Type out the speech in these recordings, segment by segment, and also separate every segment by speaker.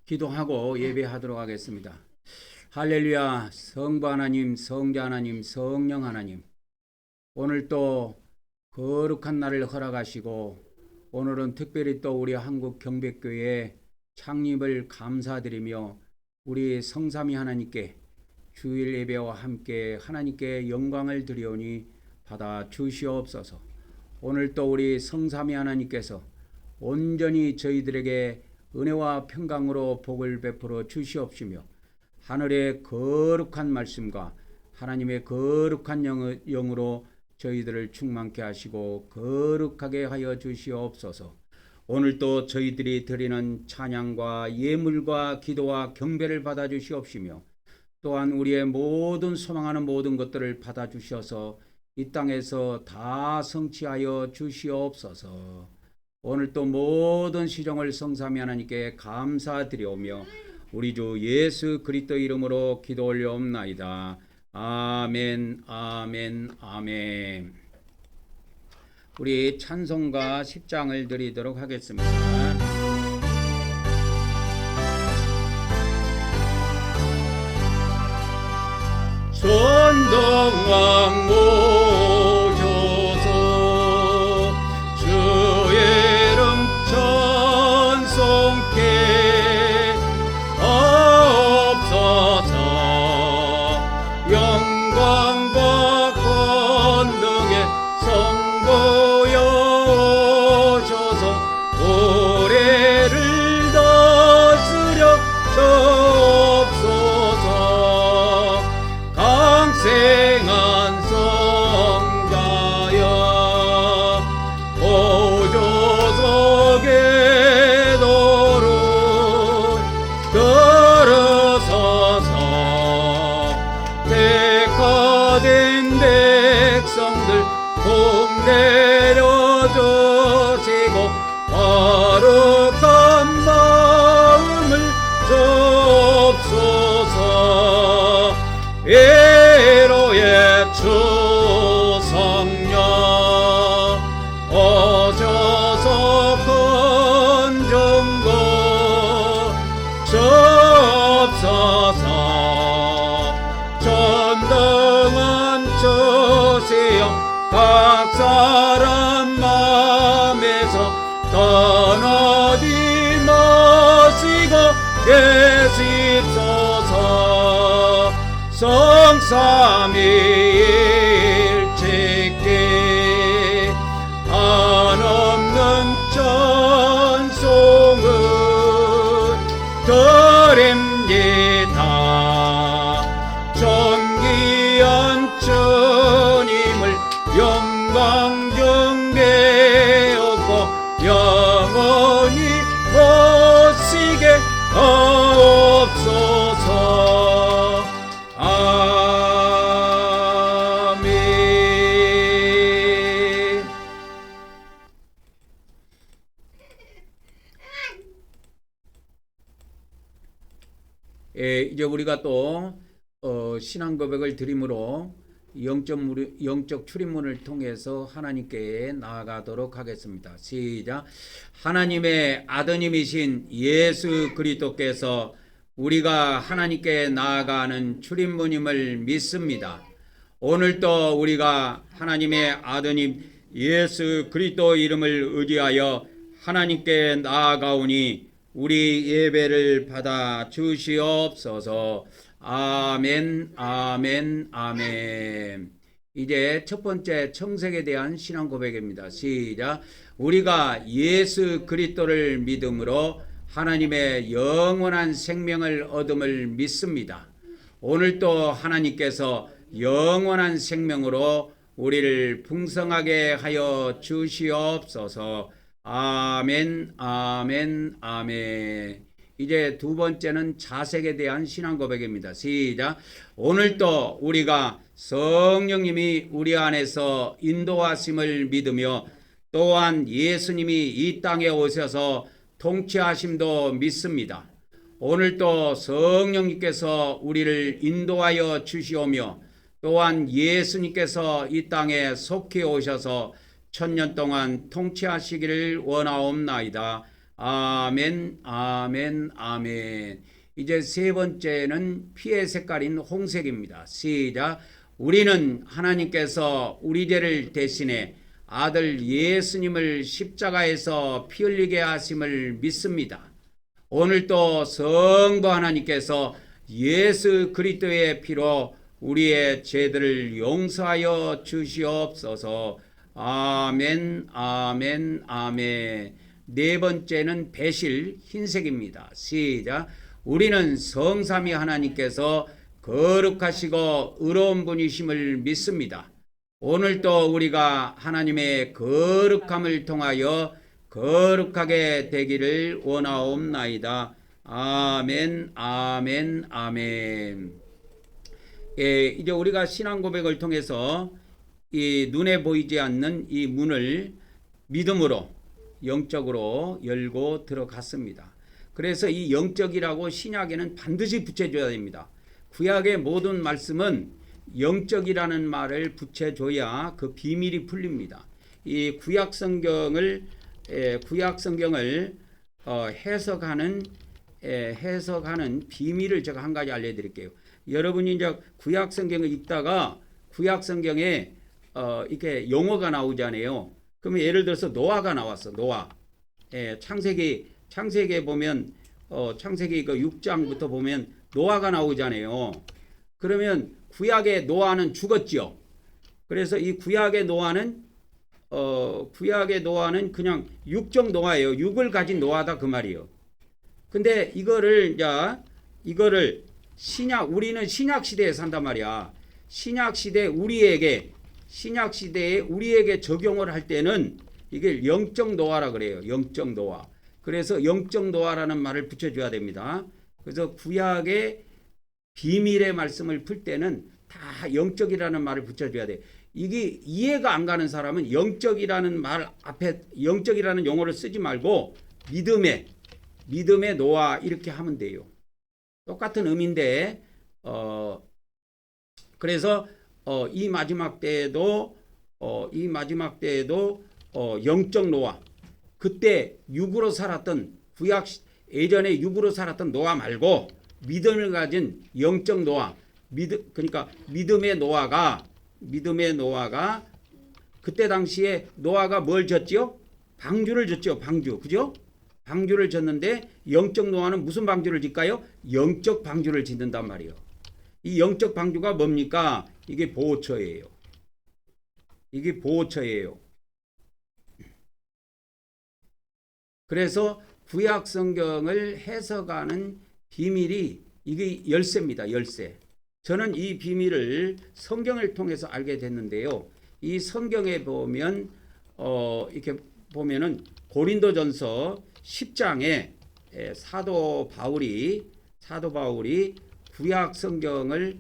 Speaker 1: 기도하고 예배하도록 하겠습니다. 할렐루야. 성부 하나님, 성자 하나님, 성령 하나님, 오늘 또 거룩한 날을 허락하시고 오늘은 특별히 또 우리 한국 경백교회 창립을 감사드리며 우리 성삼위 하나님께 주일 예배와 함께 하나님께 영광을 드리오니 받아 주시옵소서. 오늘 또 우리 성삼위 하나님께서 온전히 저희들에게 은혜와 평강으로 복을 베풀어 주시옵시며 하늘의 거룩한 말씀과 하나님의 거룩한 영으로 저희들을 충만케 하시고 거룩하게 하여 주시옵소서. 오늘도 저희들이 드리는 찬양과 예물과 기도와 경배를 받아 주시옵시며 또한 우리의 모든 소망하는 모든 것들을 받아 주셔서 이 땅에서 다 성취하여 주시옵소서. 오늘 또 모든 시종을 성삼위 하나님께 감사드리오며 우리 주 예수 그리스도 이름으로 기도 올려옵나이다. 아멘, 아멘, 아멘. 우리 찬송가 10장을 드리도록 하겠습니다. 선동왕 모셔서 주의 이름 찬송케 하옵소서. 영광과 권능의 성부여 오셔서 고래를 다스려 주옵소서. 강생한 성자여 오셔서 궤도를 들어서서 택하된 백성들 복 내려주시고 거룩한 마음을 주옵소서. 위로의 주 성령 오셔서 건전고 주옵소서. 전등은 주시어 각 사람 마음에서 떠나지 마시고 계십소서. 성삼위일체께 한없는 찬송을 드립니다. 존귀한 주님을 영광 경배하고 영원히 모시게 하옵소서. 아멘. 이제 우리가 또 신앙 고백을 드림으로 영적 출입문을 통해서 하나님께 나아가도록 하겠습니다. 시작. 하나님의 아드님이신 예수 그리스도께서 우리가 하나님께 나아가는 출입문임을 믿습니다. 오늘도 우리가 하나님의 아드님 예수 그리스도 이름을 의지하여 하나님께 나아가오니 우리 예배를 받아 주시옵소서. 아멘, 아멘, 아멘. 이제 첫 번째 청색에 대한 신앙 고백입니다. 시작. 우리가 예수 그리스도를 믿음으로 하나님의 영원한 생명을 얻음을 믿습니다. 오늘도 하나님께서 영원한 생명으로 우리를 풍성하게 하여 주시옵소서. 아멘, 아멘, 아멘. 이제 두 번째는 자색에 대한 신앙 고백입니다. 시작. 오늘도 우리가 성령님이 우리 안에서 인도하심을 믿으며 또한 예수님이 이 땅에 오셔서 통치하심도 믿습니다. 오늘도 성령님께서 우리를 인도하여 주시오며 또한 예수님께서 이 땅에 속히 오셔서 천년 동안 통치하시기를 원하옵나이다. 아멘, 아멘, 아멘. 이제 세 번째는 피의 색깔인 홍색입니다. 시작. 우리는 하나님께서 우리 죄를 대신해 아들 예수님을 십자가에서 피 흘리게 하심을 믿습니다. 오늘도 성부 하나님께서 예수 그리스도의 피로 우리의 죄들을 용서하여 주시옵소서. 아멘, 아멘, 아멘. 네 번째는 배실 흰색입니다. 시작. 우리는 성삼위 하나님께서 거룩하시고 의로운 분이심을 믿습니다. 오늘도 우리가 하나님의 거룩함을 통하여 거룩하게 되기를 원하옵나이다. 아멘, 아멘, 아멘. 이제 우리가 신앙 고백을 통해서 이 눈에 보이지 않는 이 문을 믿음으로 영적으로 열고 들어갔습니다. 그래서 이 영적이라고 신약에는 반드시 붙여줘야 됩니다. 구약의 모든 말씀은 영적이라는 말을 붙여줘야 그 비밀이 풀립니다. 이 구약 성경을 해석하는 비밀을 제가 한 가지 알려드릴게요. 여러분이 이제 구약 성경을 읽다가 구약 성경에 이렇게 용어가 나오잖아요. 그러면 예를 들어서 노아가 나왔어. 노아. 창세기에 보면 창세기 그 6장부터 보면 노아가 나오잖아요. 그러면 구약의 노아는 죽었죠. 그래서 이 구약의 노아는 그냥 육적 노아예요. 육을 가진 노아다 그 말이에요. 근데 이거를 우리는 신약 시대에 산단 말이야. 신약 시대에 우리에게 적용을 할 때는 이게 영적 노아라 그래요. 영적 노아. 그래서 영적 노아라는 말을 붙여줘야 됩니다. 그래서 구약의 비밀의 말씀을 풀 때는 다 영적이라는 말을 붙여줘야 돼. 이게 이해가 안 가는 사람은 영적이라는 말 앞에 영적이라는 용어를 쓰지 말고 믿음의 노아 이렇게 하면 돼요. 똑같은 의미인데 그래서 이 마지막 때에도 영적 노아, 그때 육으로 살았던 예전에 육으로 살았던 노아 말고 믿음을 가진 영적 노아, 그러니까 믿음의 노아가 그때 당시에 노아가 뭘 졌지요? 방주를 졌죠. 방주. 그죠? 방주를 졌는데 영적 노아는 무슨 방주를 짓까요? 영적 방주를 짓는단 말이에요. 이 영적 방주가 뭡니까? 이게 보호처예요. 그래서 구약 성경을 해석하는 비밀이 이게 열쇠입니다. 열쇠. 저는 이 비밀을 성경을 통해서 알게 됐는데요. 이 성경에 보면 이렇게 보면은 고린도전서 10장에 사도 바울이 구약 성경을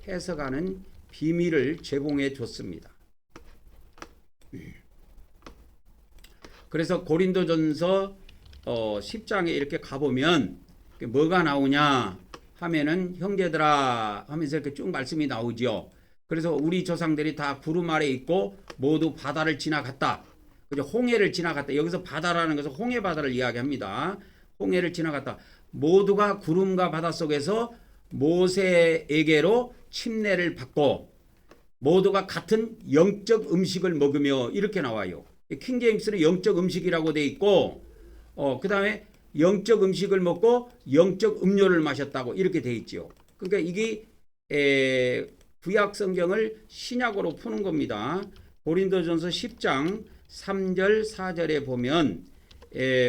Speaker 1: 해석하는 비밀을 제공해 줬습니다. 그래서 고린도전서 10장에 이렇게 가보면 뭐가 나오냐 하면은 형제들아 하면서 이렇게 쭉 말씀이 나오죠. 그래서 우리 조상들이 다 구름 아래 있고 모두 바다를 지나갔다. 그죠? 홍해를 지나갔다. 여기서 바다라는 것은 홍해 바다를 이야기합니다. 홍해를 지나갔다. 모두가 구름과 바다 속에서 모세에게로 침례를 받고 모두가 같은 영적 음식을 먹으며 이렇게 나와요. 킹제임스는 영적 음식이라고 돼 있고 그 다음에 영적 음식을 먹고 영적 음료를 마셨다고 이렇게 돼 있죠. 그러니까 이게 구약 성경을 신약으로 푸는 겁니다. 고린도전서 10장 3절 4절에 보면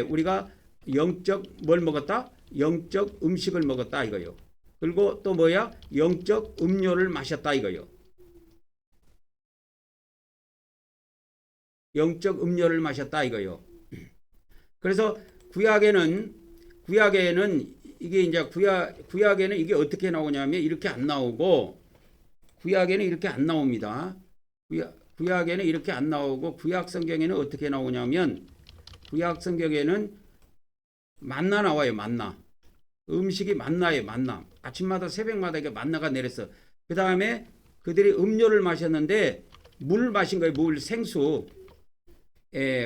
Speaker 1: 우리가 영적 뭘 먹었다? 영적 음식을 먹었다 이거요. 그리고 또 뭐야? 영적 음료를 마셨다 이거요. 영적 음료를 마셨다 이거요. 그래서 구약에는 이게 이제 구약에는 이게 어떻게 나오냐면 이렇게 안 나오고 구약에는 이렇게 안 나옵니다. 구약에는 이렇게 안 나오고 구약 성경에는 어떻게 나오냐면 구약 성경에는 만나 나와요. 만나. 음식이 만나예요. 만나. 아침마다 새벽마다 이게 만나가 내렸어. 그 다음에 그들이 음료를 마셨는데 물 마신 거예요. 물 생수.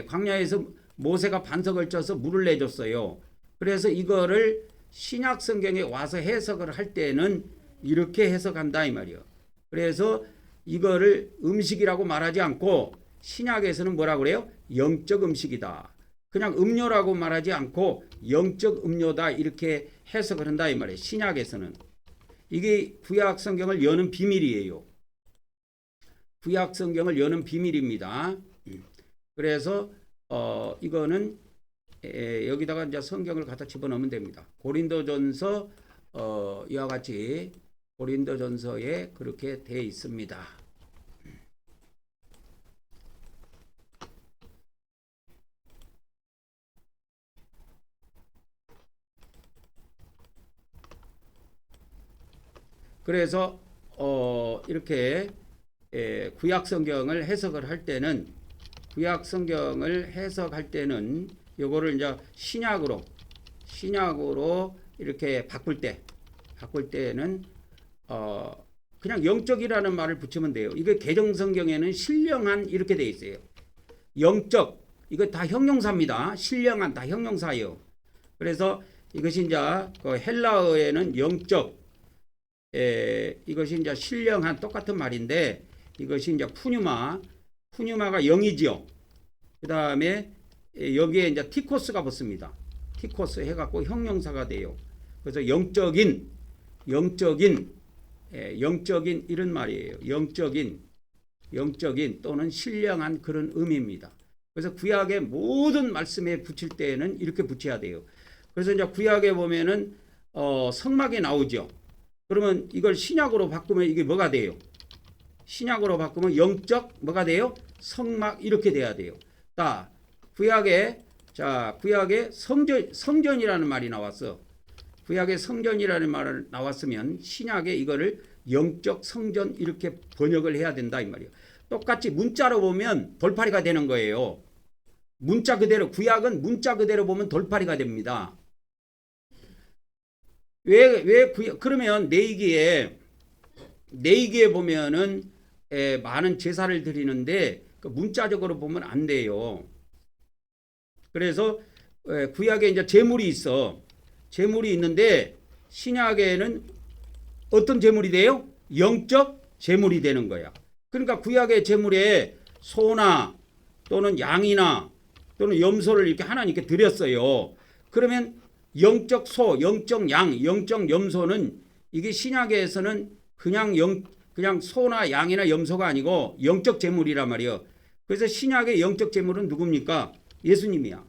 Speaker 1: 광야에서 모세가 반석을 쪄서 물을 내줬어요. 그래서 이거를 신약 성경에 와서 해석을 할 때는 이렇게 해석한다 이 말이에요. 그래서 이거를 음식이라고 말하지 않고 신약에서는 뭐라 그래요? 영적 음식이다. 그냥 음료라고 말하지 않고 영적 음료다 이렇게 해석을 한다 이 말이에요. 신약에서는. 이게 구약 성경을 여는 비밀이에요. 구약 성경을 여는 비밀입니다. 그래서 이거는 여기다가 이제 성경을 갖다 집어넣으면 됩니다. 고린도전서 이와 같이 고린도전서에 그렇게 되어 있습니다. 그래서 이렇게 구약 성경을 해석을 할 때는 요거를 이제 신약으로 이렇게 바꿀 때는 그냥 영적이라는 말을 붙이면 돼요. 이게 개정 성경에는 신령한 이렇게 돼 있어요. 영적 이거 다 형용사입니다. 신령한 다 형용사예요. 그래서 이것이 이제 그 헬라어에는 영적 이것이 이제 신령한 똑같은 말인데 이것이 이제 푸뉴마가 영이지요. 그 다음에 여기에 이제 티코스가 붙습니다. 티코스 해갖고 형용사가 돼요. 그래서 영적인 이런 말이에요. 영적인 또는 신령한 그런 의미입니다. 그래서 구약의 모든 말씀에 붙일 때에는 이렇게 붙여야 돼요. 그래서 이제 구약에 보면은 성막이 나오죠. 그러면 이걸 신약으로 바꾸면 이게 뭐가 돼요? 신약으로 바꾸면 영적 뭐가 돼요? 성막 이렇게 돼야 돼요. 구약에 성전이라는 말이 나왔어. 구약에 성전이라는 말이 나왔으면 신약에 이거를 영적 성전 이렇게 번역을 해야 된다 이 말이에요. 똑같이 문자로 보면 돌팔이가 되는 거예요. 문자 그대로 구약은 문자 그대로 보면 돌팔이가 됩니다. 그러면 내이기에 보면은 많은 제사를 드리는데 그 문자적으로 보면 안 돼요. 그래서 구약에 이제 제물이 있는데 신약에는 어떤 제물이 돼요? 영적 제물이 되는 거야. 그러니까 구약의 제물에 소나 또는 양이나 또는 염소를 이렇게 하나님께 드렸어요. 그러면 영적 소, 영적 양, 영적 염소는 이게 신약에서는 그냥 소나 양이나 염소가 아니고 영적 제물이란 말이에요. 그래서 신약의 영적 제물은 누굽니까? 예수님이야.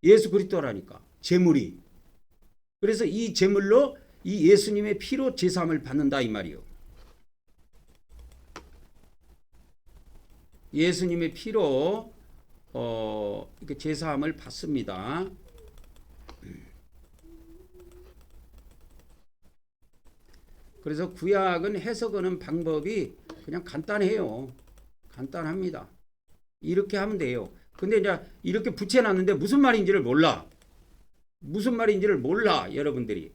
Speaker 1: 예수 그리스도라니까. 제물이. 그래서 이 제물로 이 예수님의 피로 제사함을 받는다 이 말이에요. 예수님의 피로 이렇게 제사함을 받습니다. 그래서 구약은 해석하는 방법이 그냥 간단해요. 간단합니다. 이렇게 하면 돼요. 근데 이제 이렇게 붙여놨는데 무슨 말인지를 몰라. 여러분들이.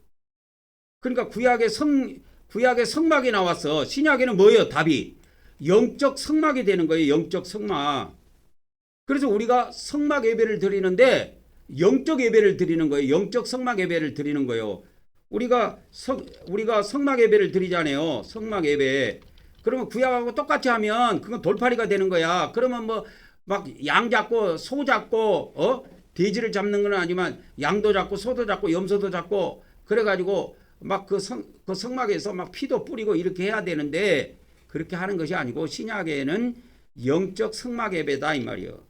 Speaker 1: 그러니까 구약의 성막이 나왔어. 신약에는 뭐예요? 답이 영적 성막이 되는 거예요. 영적 성막. 그래서 우리가 성막 예배를 드리는데 영적 예배를 드리는 거예요. 영적 성막 예배를 드리는 거예요. 우리가 성막 예배를 드리잖아요. 성막 예배. 그러면 구약하고 똑같이 하면 그건 돌팔이가 되는 거야. 그러면 뭐 막 양 잡고 소 잡고 돼지를 잡는 건 아니지만 양도 잡고 소도 잡고 염소도 잡고 그래가지고 막 그 성막에서 막 피도 뿌리고 이렇게 해야 되는데 그렇게 하는 것이 아니고 신약에는 영적 성막 예배다 이 말이에요.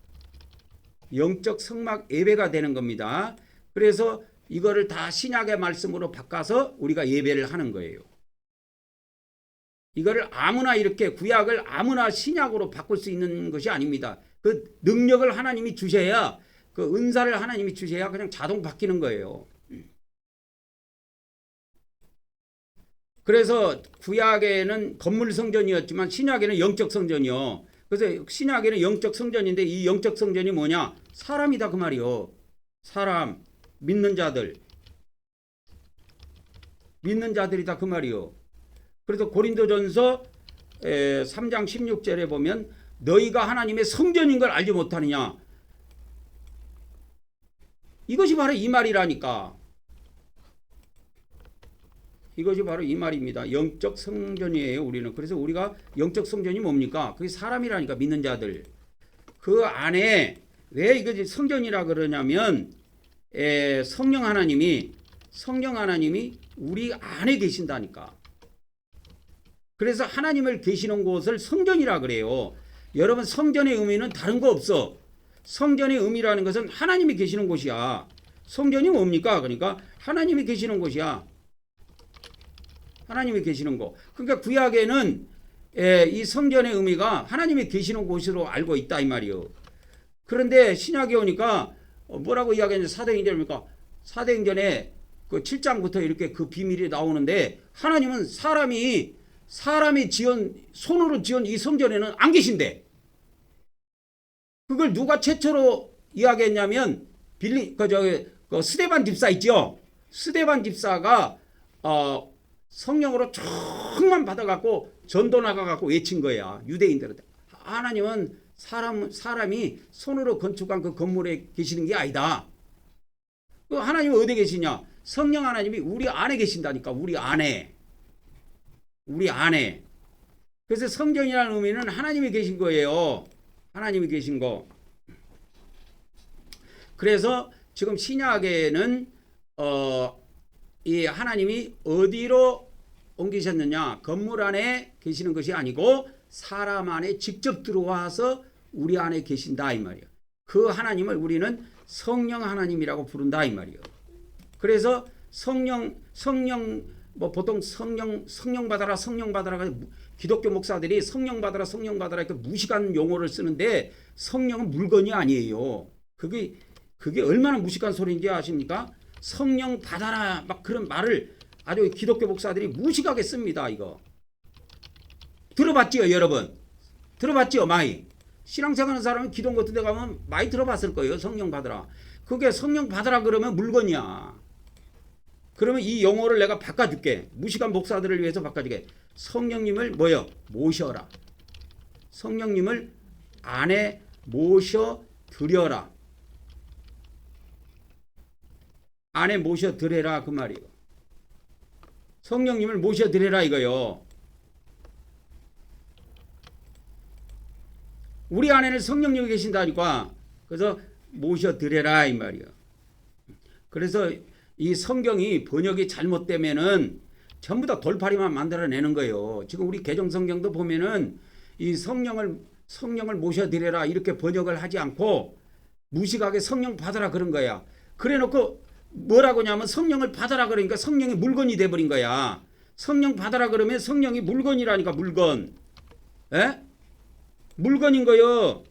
Speaker 1: 영적 성막 예배가 되는 겁니다. 그래서 이거를 다 신약의 말씀으로 바꿔서 우리가 예배를 하는 거예요. 이거를 아무나 이렇게 구약을 아무나 신약으로 바꿀 수 있는 것이 아닙니다. 그 능력을 하나님이 주셔야 그 은사를 하나님이 주셔야 그냥 자동 바뀌는 거예요. 그래서 구약에는 건물 성전이었지만 신약에는 영적 성전이요. 그래서 신약에는 영적 성전인데 이 영적 성전이 뭐냐? 사람이다 그 말이요. 사람, 믿는 자들이다 그 말이요. 그래서 고린도전서 3장 16절에 보면 너희가 하나님의 성전인 걸 알지 못하느냐. 이것이 바로 이 말이라니까. 이것이 바로 이 말입니다. 영적 성전이에요, 우리는. 그래서 우리가 영적 성전이 뭡니까? 그게 사람이라니까, 믿는 자들. 그 안에 왜 이것이 성전이라 그러냐면 성령 하나님이 우리 안에 계신다니까. 그래서 하나님을 계시는 곳을 성전이라 그래요. 여러분, 성전의 의미는 다른 거 없어. 성전의 의미라는 것은 하나님이 계시는 곳이야. 성전이 뭡니까? 그러니까 하나님이 계시는 곳이야. 하나님이 계시는 곳. 그러니까 구약에는 이 성전의 의미가 하나님이 계시는 곳으로 알고 있다 이 말이요. 그런데 신약에 오니까 뭐라고 이야기했는지 사도행전입니까? 사도행전에 그 7장부터 이렇게 그 비밀이 나오는데 하나님은 사람이 손으로 지은 이 성전에는 안 계신대. 그걸 누가 최초로 이야기했냐면 스데반 집사 있죠. 스데반 집사가 성령으로 충만 받아갖고 전도 나가갖고 외친 거야. 유대인들한테. 하나님은 사람이 손으로 건축한 그 건물에 계시는 게 아니다. 하나님은 어디 계시냐? 성령 하나님이 우리 안에 계신다니까. 우리 안에. 그래서 성전이라는 의미는 하나님이 계신 거예요. 하나님이 계신 거. 그래서 지금 신약에는 이 하나님이 어디로 옮기셨느냐? 건물 안에 계시는 것이 아니고 사람 안에 직접 들어와서 우리 안에 계신다 이 말이에요. 그 하나님을 우리는 성령 하나님이라고 부른다 이 말이에요. 그래서 보통 성령 받아라 기독교 목사들이 성령 받아라 이렇게 무식한 용어를 쓰는데 성령은 물건이 아니에요. 그게 얼마나 무식한 소리인지 아십니까? 성령 받아라 막 그런 말을 아주 기독교 목사들이 무식하게 씁니다. 이거 들어봤지요, 여러분? 들어봤지요, 많이? 신앙생활하는 사람이 기도 같은 데 가면 많이 들어봤을 거예요. 성령 받아라. 그게 성령 받아라 그러면 물건이야. 그러면 이 용어를 내가 바꿔줄게. 무식한 목사들을 위해서 바꿔줄게. 성령님을 모셔라. 성령님을 안에 모셔드려라. 안에 모셔드려라 그 말이에요. 성령님을 모셔드려라 이거요. 우리 안에는 성령님이 계신다니까. 그래서 모셔드려라 이 말이에요. 그래서 이 성경이 번역이 잘못되면은 전부 다 돌팔이만 만들어내는 거예요. 지금 우리 개정 성경도 보면은 이 성령을 모셔드려라 이렇게 번역을 하지 않고 무식하게 성령 받아라 그런 거야. 그래놓고 뭐라고 하냐면 성령을 받아라 그러니까 성령이 물건이 돼버린 거야. 성령 받아라 그러면 성령이 물건이라니까. 물건. 에? 물건인 거요.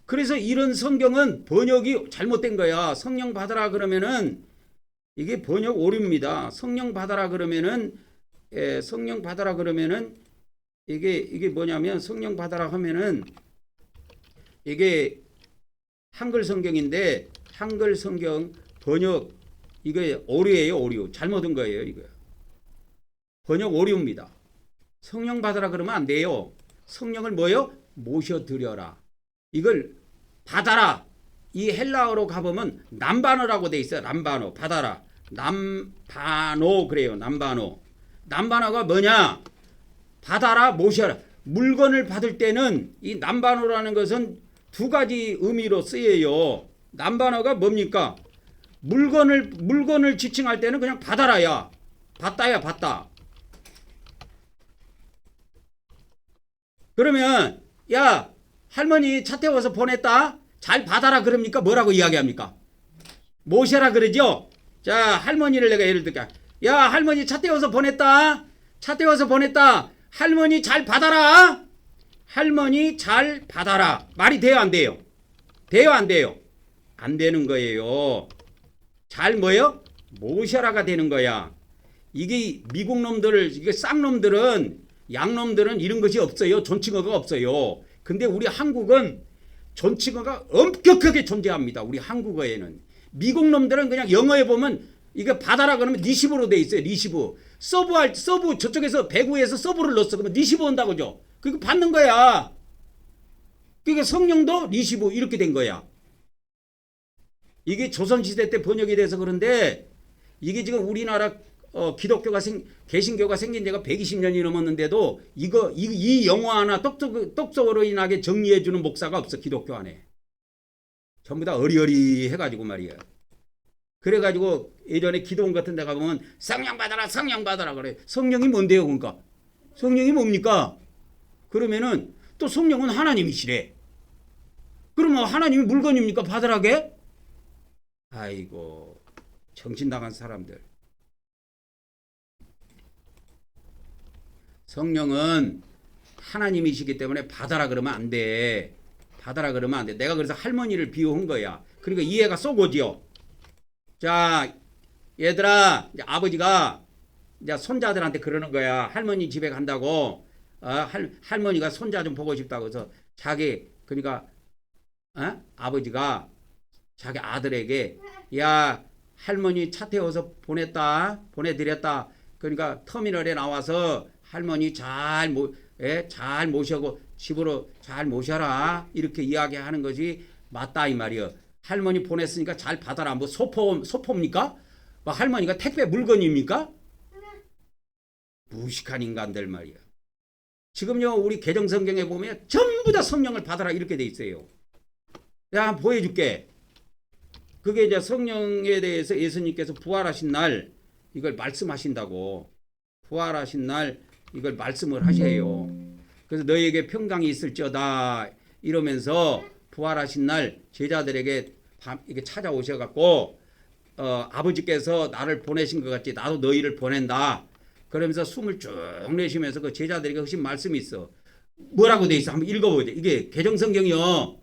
Speaker 1: 그래서 이런 성경은 번역이 잘못된 거야. 성령 받아라 그러면은 이게 번역 오류입니다. 성령 받아라 그러면은 이게 뭐냐면 성령 받아라 하면은 이게 한글 성경인데 한글 성경 번역 이게 오류예요. 오류. 잘못된 거예요. 이거 번역 오류입니다. 성령 받아라 그러면 안 돼요. 성령을 모셔드려라. 이걸 받아라. 이 헬라어로 가보면 남바노라고 돼 있어요. 남바노. 받아라. 남바노 그래요. 남바노. 남바노가 뭐냐? 받아라, 모셔라. 물건을 받을 때는 이 남바노라는 것은 두 가지 의미로 쓰여요. 남바노가 뭡니까? 물건을 지칭할 때는 그냥 받아라야. 받다. 그러면 야, 할머니 차 태워서 보냈다. 잘 받아라 그럽니까? 뭐라고 이야기합니까? 모셔라 그러죠? 자, 할머니를 내가 예를 들게. 야, 할머니 차 태워서 보냈다. 할머니 잘 받아라. 할머니 잘 받아라. 말이 돼요, 안 돼요? 돼요, 안 돼요? 안 되는 거예요. 잘 모셔라가 되는 거야. 이게 미국 놈들, 이게 쌍놈들은, 양놈들은 이런 것이 없어요. 존칭어가 없어요. 근데 우리 한국은 존칭어가 엄격하게 존재합니다. 우리 한국어에는. 미국 놈들은 그냥 영어에 보면 이게 받아라 그러면 리시브로 돼 있어요. 리시브. 서브 저쪽에서 배구에서 서브를 넣었어. 그러면 리시브 온다고죠. 그거 받는 거야. 그러니까 성령도 리시브 이렇게 된 거야. 이게 조선시대 때 번역이 돼서 그런데 이게 지금 우리나라 기독교가 개신교가 생긴 지가 120년이 넘었는데도 이 영어 하나 똑똑으로 인하게 정리해 주는 목사가 없어. 기독교 안에. 전부 다 어리어리 해가지고 말이야. 그래가지고 예전에 기도원 같은 데 가보면 성령 받아라 성령 받아라 그래. 성령이 뭔데요 그러니까? 성령이 뭡니까? 그러면은 또 성령은 하나님이시래. 그러면 하나님이 물건입니까? 받으라게? 아이고 정신 나간 사람들. 성령은 하나님이시기 때문에 받아라 그러면 안 돼. 받아라 그러면 안 돼. 내가 그래서 할머니를 비유한 거야. 그러니까 이해가 쏙 오지요. 자, 얘들아, 이제 아버지가 이제 손자들한테 그러는 거야. 할머니 집에 간다고. 할머니가 손자 좀 보고 싶다고 해서 그러니까 아버지가 자기 아들에게 야 할머니 차 태워서 보내드렸다. 그러니까 터미널에 나와서 할머니 잘 모셔고 집으로 잘 모셔라 이렇게 이야기하는 것이 맞다 이 말이요. 할머니 보냈으니까 잘 받아라. 뭐 소포입니까? 뭐 할머니가 택배 물건입니까? 무식한 인간들 말이야. 지금요 우리 개정성경에 보면 전부 다 성령을 받아라 이렇게 돼 있어요. 내가 한번 보여줄게. 그게 이제 성령에 대해서 예수님께서 부활하신 날 이걸 말씀하신다고. 부활하신 날 이걸 말씀을 하셔요. 그래서 너희에게 평강이 있을지어다 이러면서 부활하신 날 제자들에게 이게 찾아오셔갖고 아버지께서 나를 보내신 것 같이 나도 너희를 보낸다. 그러면서 숨을 쭉 내쉬면서 그 제자들에게 하신 말씀이 있어. 뭐라고 돼 있어? 한번 읽어보자. 이게 개정성경이요.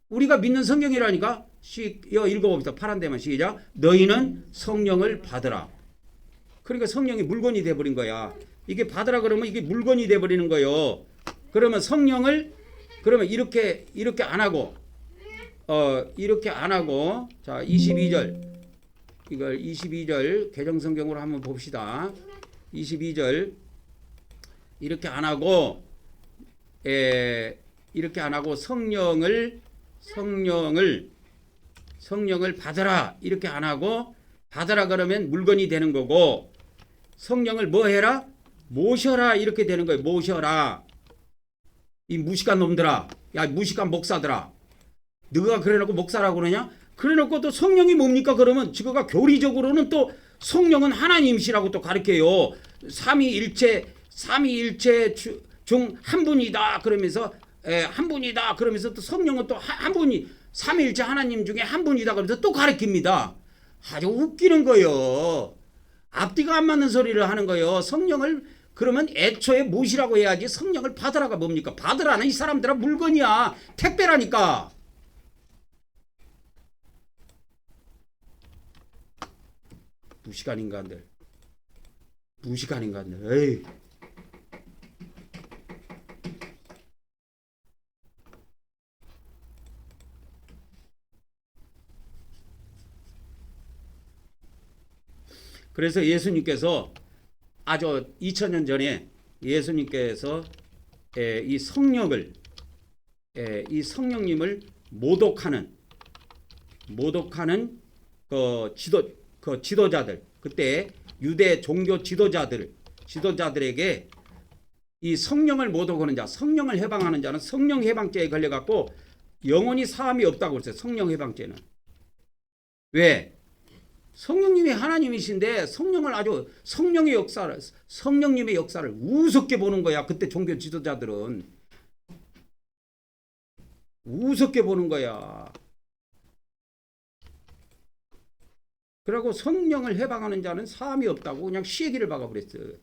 Speaker 1: 우리가 믿는 성경이라니까. 읽어봅시다. 파란 데만 시작. 너희는 성령을 받으라. 그러니까 성령이 물건이 돼버린 거야. 이게 받으라 그러면 이게 물건이 돼버리는 거예요. 그러면 성령을 그러면 이렇게 안 하고 이렇게 안 하고 자 22절 이걸 22절 개정성경으로 한번 봅시다. 22절 이렇게 안 하고 이렇게 안 하고 성령을 받으라 이렇게 안 하고 받으라 그러면 물건이 되는 거고 성령을 뭐 해라? 모셔라 이렇게 되는 거예요. 모셔라. 이 무식한 놈들아. 야 무식한 목사들아. 너가 그래놓고 목사라고 그러냐? 그래놓고 또 성령이 뭡니까? 그러면 지금가 교리적으로는 또 성령은 하나님이시라고 또 가르쳐요. 삼위일체 중 한 분이다 그러면서 한 분이다 그러면서 또 성령은 또 한 분이 삼위일체 하나님 중에 한 분이다 그러면서 또 가르칩니다. 아주 웃기는 거예요. 앞뒤가 안 맞는 소리를 하는 거예요. 성령을 그러면 애초에 무엇이라고 해야지 성령을 받으라가 뭡니까? 받으라는 이 사람들은 물건이야. 택배라니까. 무식한 인간들. 에이. 그래서 예수님께서 아주 2000년 전에 예수님께서 이 성령님을 모독하는 그 지도자들 그때 유대 종교 지도자들에게 이 성령을 모독하는 자, 성령을 해방하는 자는 성령 해방죄에 걸려갖고 영원히 사함이 없다고 그랬어요. 성령 해방죄는 왜? 성령님이 하나님이신데 성령님의 역사를 우습게 보는 거야. 그때 종교 지도자들은 우습게 보는 거야. 그리고 성령을 해방하는 자는 사함이 없다고 그냥 시애기를 박아버렸어요.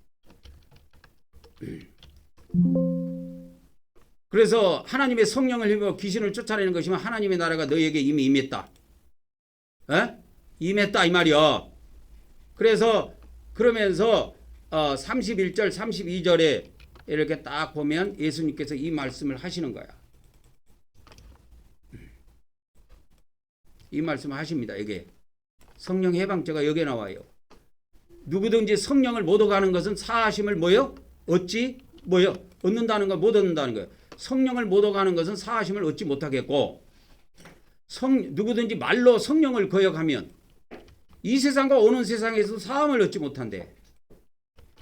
Speaker 1: 그래서 하나님의 성령을 힘입어 귀신을 쫓아내는 것이면 하나님의 나라가 너희에게 이미 임했다. 임했다 이 말이야. 그래서 그러면서 31절 32절에 이렇게 딱 보면 예수님께서 이 말씀을 하시는 거야. 이 말씀을 하십니다. 이게 성령 해방죄가 여기에 나와요. 누구든지 성령을 모독하는 것은 사하심을 얻지 얻는다는 거 못 얻는다는 거예요. 성령을 못 얻어가는 것은 사하심을 얻지 못하겠고 누구든지 말로 성령을 거역하면 이 세상과 오는 세상에서 사함을 얻지 못한대.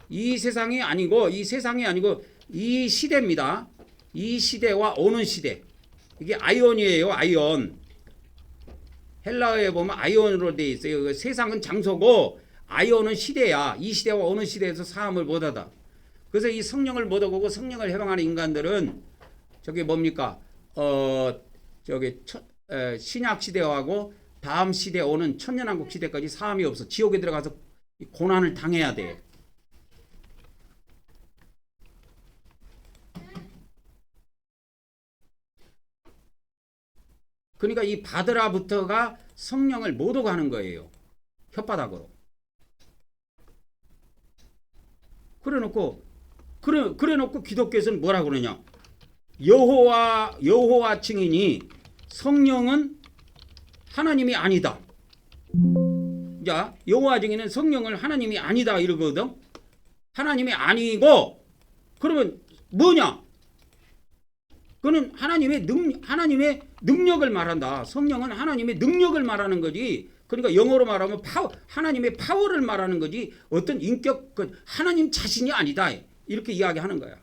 Speaker 1: 이 세상이 아니고 이 시대입니다. 이 시대와 오는 시대. 이게 아이온이에요. 아이온. 헬라어에 보면 아이온으로 되어 있어요. 세상은 장소고 아이온은 시대야. 이 시대와 오는 시대에서 사함을 못 얻어. 그래서 이 성령을 못 얻고 성령을 해방하는 인간들은 저게 뭡니까? 신약 시대하고 다음 시대에 오는 천년왕국 시대까지 사함이 없어. 지옥에 들어가서 고난을 당해야 돼. 그러니까 이 받으라부터가 성령을 못 오고 하는 거예요. 혓바닥으로. 그래놓고 기독교에서는 뭐라 그러냐? 여호와 증인이 성령은 하나님이 아니다. 자, 여호와 증인은 성령을 하나님이 아니다 이러거든. 하나님이 아니고 그러면 뭐냐? 그는 하나님의 능력을 말한다. 성령은 하나님의 능력을 말하는 거지. 그러니까 영어로 말하면 하나님의 파워를 말하는 거지. 어떤 인격 하나님 자신이 아니다. 이렇게 이야기하는 거야.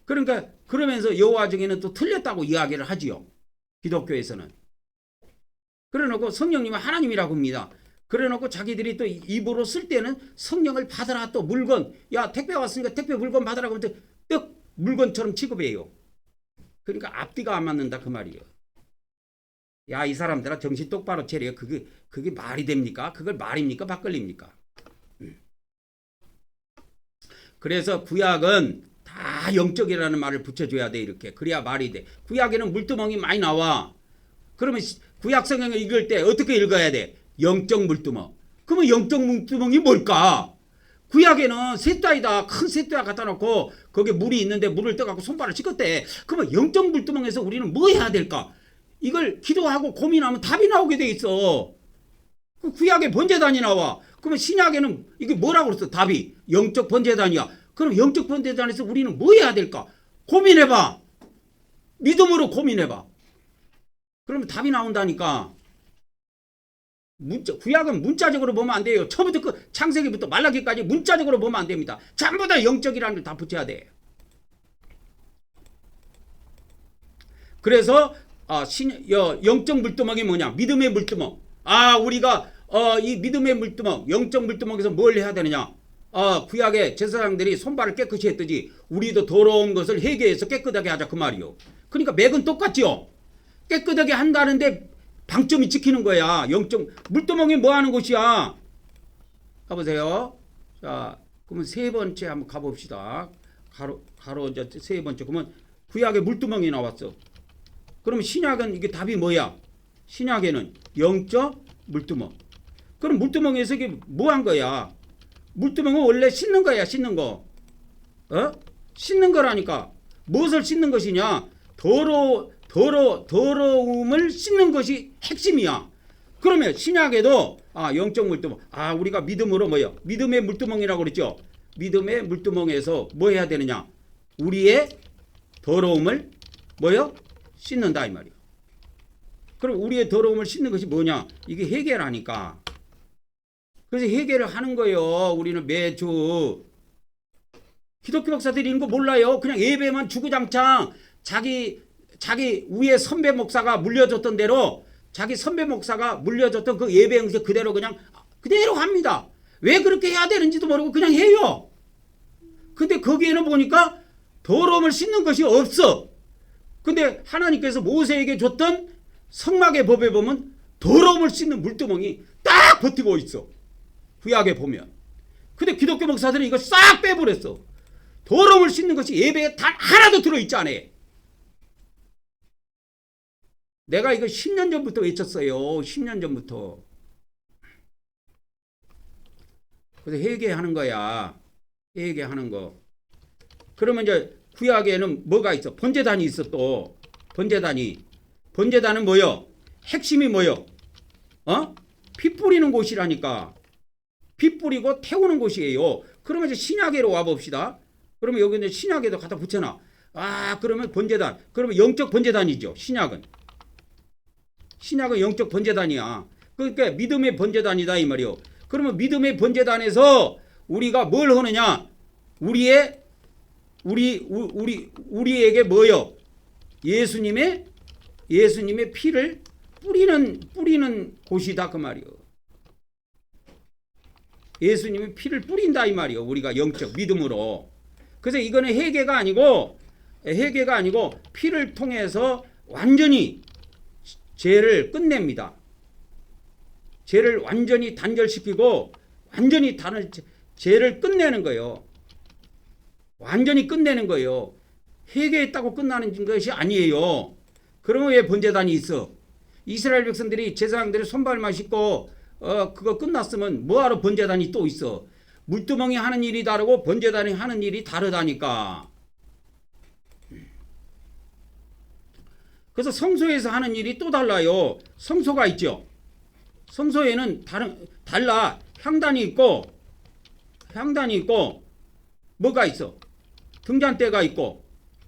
Speaker 1: 그러니까 그러면서 여호와 증인은 또 틀렸다고 이야기를 하지요. 기독교에서는. 그래놓고 성령님은 하나님이라고 합니다. 그래놓고 자기들이 또 입으로 쓸 때는 성령을 받으라 또 물건. 야 택배 왔으니까 택배 물건 받으라고 하면 떡 물건처럼 취급해요. 그러니까 앞뒤가 안 맞는다 그 말이에요. 야 이 사람들아 정신 똑바로 차려. 그게 말이 됩니까? 그걸 말입니까? 막걸리입니까? 그래서 구약은 다 영적이라는 말을 붙여줘야 돼. 이렇게 그래야 말이 돼. 구약에는 물두멍이 많이 나와. 그러면 구약 성경을 읽을 때 어떻게 읽어야 돼? 영적 물두멍. 그러면 영적 물두멍이 뭘까? 구약에는 셋다이다 큰 셋다 갖다 놓고 거기에 물이 있는데 물을 떠갖고 손발을 씻었대. 그러면 영적 물두멍에서 우리는 뭐 해야 될까? 이걸 기도하고 고민하면 답이 나오게 돼 있어. 구약에 번제단이 나와. 그러면 신약에는 이게 뭐라고 그랬어? 답이 영적 번제단이야. 그럼 영적 번제단에서 우리는 뭐 해야 될까? 고민해봐. 믿음으로 고민해봐. 그러면 답이 나온다니까. 구약은 문자적으로 보면 안 돼요. 처음부터 창세기부터 말라기까지 문자적으로 보면 안 됩니다. 전부 다 영적이라는 걸 다 붙여야 돼. 그래서 영적 물두멍이 뭐냐? 믿음의 물두멍. 우리가 이 믿음의 물두멍, 영적 물두멍에서 뭘 해야 되느냐? 구약의 제사장들이 손발을 깨끗이 했듯이 우리도 더러운 것을 회개해서 깨끗하게 하자 그 말이요. 그러니까 맥은 똑같지요. 깨끗하게 한다는데 방점이 찍히는 거야. 영적 물두멍이 뭐 하는 곳이야? 가보세요. 자, 그러면 세 번째 한번 가봅시다. 가로 이제 세 번째. 그러면 구약에 물두멍이 나왔어. 그러면 신약은 이게 답이 뭐야? 신약에는 영적 물두멍. 그럼 물두멍에서 이게 뭐 한 거야? 물두멍은 원래 씻는 거야, 씻는 거. 씻는 거라니까. 무엇을 씻는 것이냐? 더러움을 씻는 것이 핵심이야. 그러면 신약에도 영적 물두멍. 우리가 믿음으로 뭐요? 믿음의 물두멍이라고 그랬죠. 믿음의 물두멍에서 뭐 해야 되느냐? 우리의 더러움을 뭐요? 씻는다 이 말이야. 그럼 우리의 더러움을 씻는 것이 뭐냐? 이게 회개라니까. 그래서 회개를 하는 거예요. 우리는 매주. 기독교 목사들이 이런 거 몰라요. 그냥 예배만 주구장창 자기 위에 선배 목사가 물려줬던 대로 자기 선배 목사가 물려줬던 그 예배 형식 그대로 합니다. 왜 그렇게 해야 되는지도 모르고 그냥 해요. 근데 거기에는 보니까 더러움을 씻는 것이 없어. 근데 하나님께서 모세에게 줬던 성막의 법에 보면 더러움을 씻는 물두멍이 딱 버티고 있어. 구약에 보면. 근데 기독교 목사들은 이거 싹 빼버렸어. 더러움을 씻는 것이 예배에 단 하나도 들어있지 않아. 내가 이거 10년 전부터 외쳤어요. 10년 전부터. 그래서 회개하는 거야. 회개하는 거. 그러면 이제 구약에는 뭐가 있어? 번제단이 있어 또. 번제단은 뭐요? 핵심이 뭐요? 피 뿌리는 곳이라니까. 피 뿌리고 태우는 곳이에요. 그러면 이제 신약에로 와봅시다. 그러면 여기는 신약에도 갖다 붙여놔. 아, 그러면 번제단. 그러면 영적 번제단이죠. 신약은 영적 번제단이야. 그러니까 믿음의 번제단이다 이 말이요. 그러면 믿음의 번제단에서 우리가 뭘 하느냐? 우리에게 뭐요? 예수님의 피를 뿌리는 곳이다 그 말이요. 예수님의 피를 뿌린다 이 말이요. 우리가 영적 믿음으로. 그래서 이거는 회개가 아니고 피를 통해서 완전히 죄를 끝냅니다. 죄를 완전히 단절시키고 완전히 죄를 끝내는 거예요. 완전히 끝내는 거예요. 회개했다고 끝나는 것이 아니에요. 그러면 왜 번제단이 있어? 이스라엘 백성들이 제사장들이 손발만 씻고 그거 끝났으면 뭐하러 번제단이 또 있어? 물두멍이 하는 일이 다르고 번제단이 하는 일이 다르다니까. 그래서 성소에서 하는 일이 또 달라요. 성소가 있죠. 성소에는 달라. 향단이 있고 뭐가 있어? 등잔대가 있고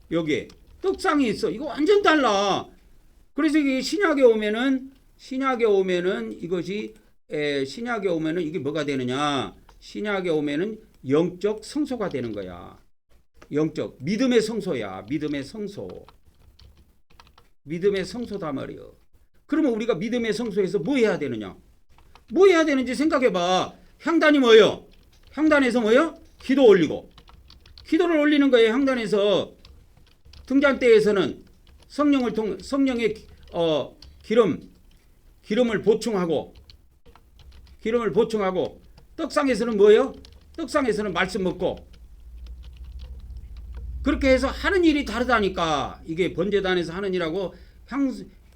Speaker 1: 여기에 떡상이 있어. 이거 완전 달라. 그래서 이게 신약에 오면은 이게 뭐가 되느냐? 신약에 오면은 영적 성소가 되는 거야. 영적 믿음의 성소야. 믿음의 성소다 말이요. 그러면 우리가 믿음의 성소에서 뭐 해야 되느냐? 뭐 해야 되는지 생각해 봐. 향단이 뭐예요? 향단에서 뭐예요? 기도 올리고. 기도를 올리는 거예요. 향단에서. 등잔대에서는 성령의 기름을 보충하고 떡상에서는 뭐예요? 떡상에서는 말씀 먹고. 그렇게 해서 하는 일이 다르다니까. 이게 번제단에서 하는 일하고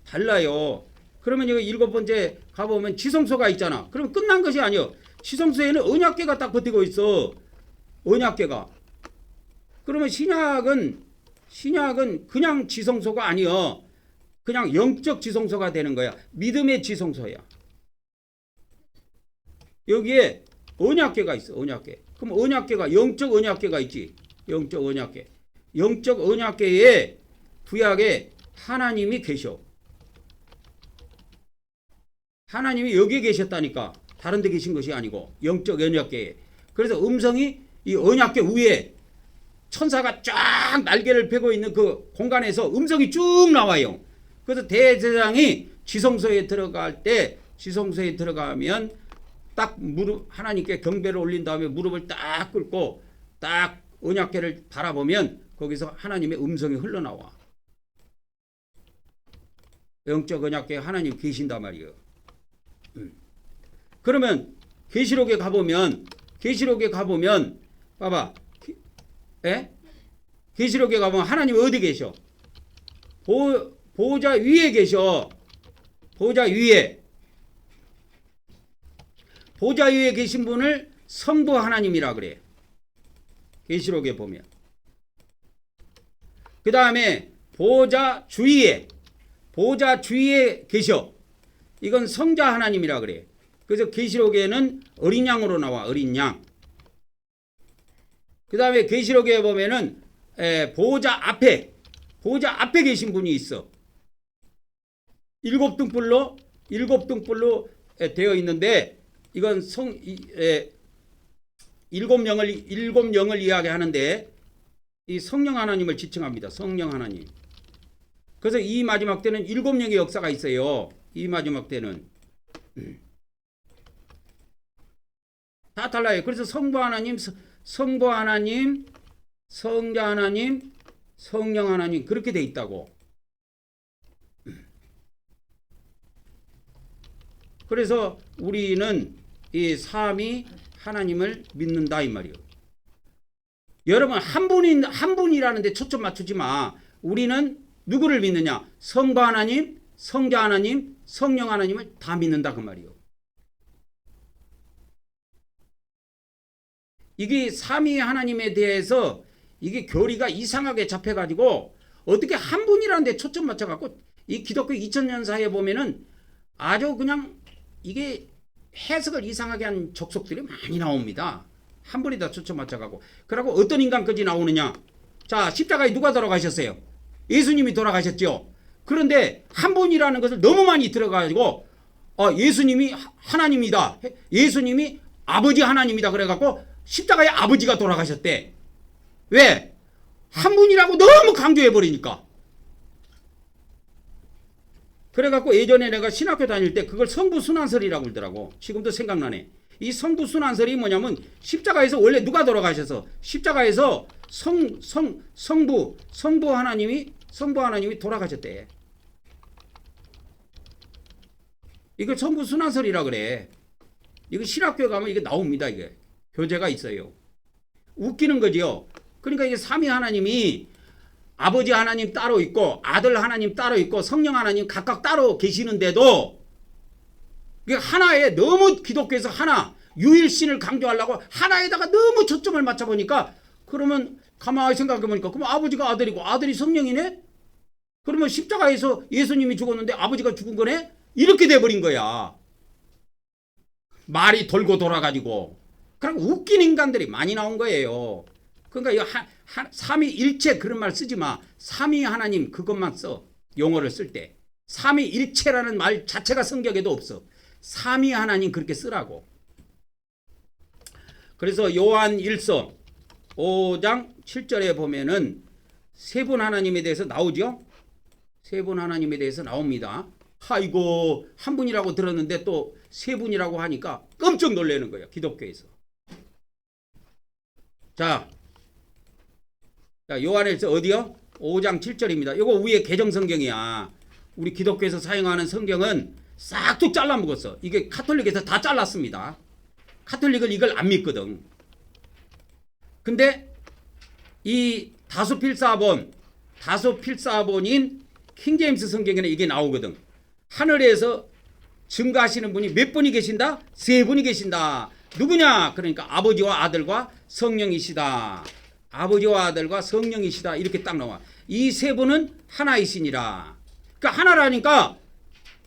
Speaker 1: 달라요. 그러면 여기 7번째 가보면 지성소가 있잖아. 그럼 끝난 것이 아니요. 지성소에는 언약궤가 딱 버티고 있어. 언약궤가. 그러면 신약은 그냥 지성소가 아니요. 그냥 영적 지성소가 되는 거야. 믿음의 지성소야. 여기에 언약궤가 있어. 언약궤. 그럼 언약궤가 영적 언약궤가 있지. 영적 언약궤. 영적 언약궤에 구약에 하나님이 계셔. 하나님이 여기에 계셨다니까. 다른 데 계신 것이 아니고 영적 언약궤에. 그래서 음성이 이 언약궤 위에 천사가 쫙 날개를 펴고 있는 그 공간에서 음성이 쭉 나와요. 그래서 대제사장이 지성소에 들어가면 딱 하나님께 경배를 올린 다음에 무릎을 딱 꿇고 딱 언약궤를 바라보면 거기서 하나님의 음성이 흘러나와. 영적 언약궤에 하나님 계신단 말이에요. 그러면 계시록에 가보면 봐봐. 계시록에 가보면 하나님 어디 계셔? 보호자 위에 계셔. 보호자 위에 계신 분을 성부 하나님이라 그래. 계시록에 보면. 그 다음에 보호자 주위에 계셔. 이건 성자 하나님이라 그래. 그래서 계시록에는 어린 양으로 나와. 어린 양. 그 다음에 계시록에 보면은 보호자 앞에 계신 분이 있어. 일곱 등불로 되어 있는데 이건 일곱 영을 이야기하는데 이 성령 하나님을 지칭합니다. 성령 하나님. 그래서 이 마지막 때는 7영의 역사가 있어요. 이 마지막 때는 다 달라요. 그래서 성부 하나님, 성자 하나님, 성령 하나님 그렇게 돼 있다고. 그래서 우리는 이 삼위 하나님을 믿는다 이 말이에요. 여러분 한 분이라는데 초점 맞추지 마. 우리는 누구를 믿느냐? 성부 하나님, 성자 하나님, 성령 하나님을 다 믿는다 그 말이에요. 이게 삼위 하나님에 대해서 이게 교리가 이상하게 잡혀가지고 어떻게 한 분이라는데 초점 맞춰갖고 이 기독교 2000년 사이에 보면은 아주 그냥 이게 해석을 이상하게 한 족속들이 많이 나옵니다. 한 분이다 초점 맞춰가고. 그러고 어떤 인간까지 나오느냐. 자, 십자가에 누가 돌아가셨어요? 예수님이 돌아가셨죠. 그런데 한 분이라는 것을 너무 많이 들어가지고 예수님이 하나님이다. 예수님이 아버지 하나님이다. 그래갖고 십자가에 아버지가 돌아가셨대. 왜? 한 분이라고 너무 강조해버리니까. 그래갖고 예전에 내가 신학교 다닐 때 그걸 성부순환설이라고 그러더라고. 지금도 생각나네. 이 성부순환설이 뭐냐면 십자가에서 원래 누가 돌아가셔서 십자가에서 성부 하나님이 돌아가셨대. 이거 성부순환설이라 그래. 이거 신학교에 가면 이게 나옵니다. 이게 교재가 있어요. 웃기는 거지요. 그러니까 이게 삼위 하나님이 아버지 하나님 따로 있고 아들 하나님 따로 있고 성령 하나님 각각 따로 계시는데도 하나에 너무 기독교에서 하나 유일신을 강조하려고 하나에다가 너무 초점을 맞춰보니까 그러면 가만히 생각해보니까 그럼 아버지가 아들이고 아들이 성령이네? 그러면 십자가에서 예수님이 죽었는데 아버지가 죽은 거네? 이렇게 돼버린 거야. 말이 돌고 돌아가지고. 그러니까 웃긴 인간들이 많이 나온 거예요. 그러니까 이거 삼위일체 그런 말 쓰지 마. 삼위 하나님 그것만 써. 용어를 쓸 때. 삼위일체라는 말 자체가 성경에도 없어. 삼위 하나님 그렇게 쓰라고. 그래서 요한 1서 5장 7절에 보면은 세 분 하나님에 대해서 나오죠. 세 분 하나님에 대해서 나옵니다. 아이고 한 분이라고 들었는데 또 세 분이라고 하니까 깜짝 놀라는 거예요. 기독교에서. 자 요한에서 어디요? 5장 7절입니다. 이거 위에 개정성경이야. 우리 기독교에서 사용하는 성경은 싹둑 잘라 먹었어. 이게 카톨릭에서 다 잘랐습니다. 카톨릭은 이걸 안 믿거든. 근데 이 다소필사본인 킹제임스 성경에는 이게 나오거든. 하늘에서 증거하시는 분이 몇 분이 계신다? 세 분이 계신다. 누구냐? 그러니까 아버지와 아들과 성령이시다. 아버지와 아들과 성령이시다. 이렇게 딱 나와. 이 세 분은 하나이시니라. 그러니까 하나라니까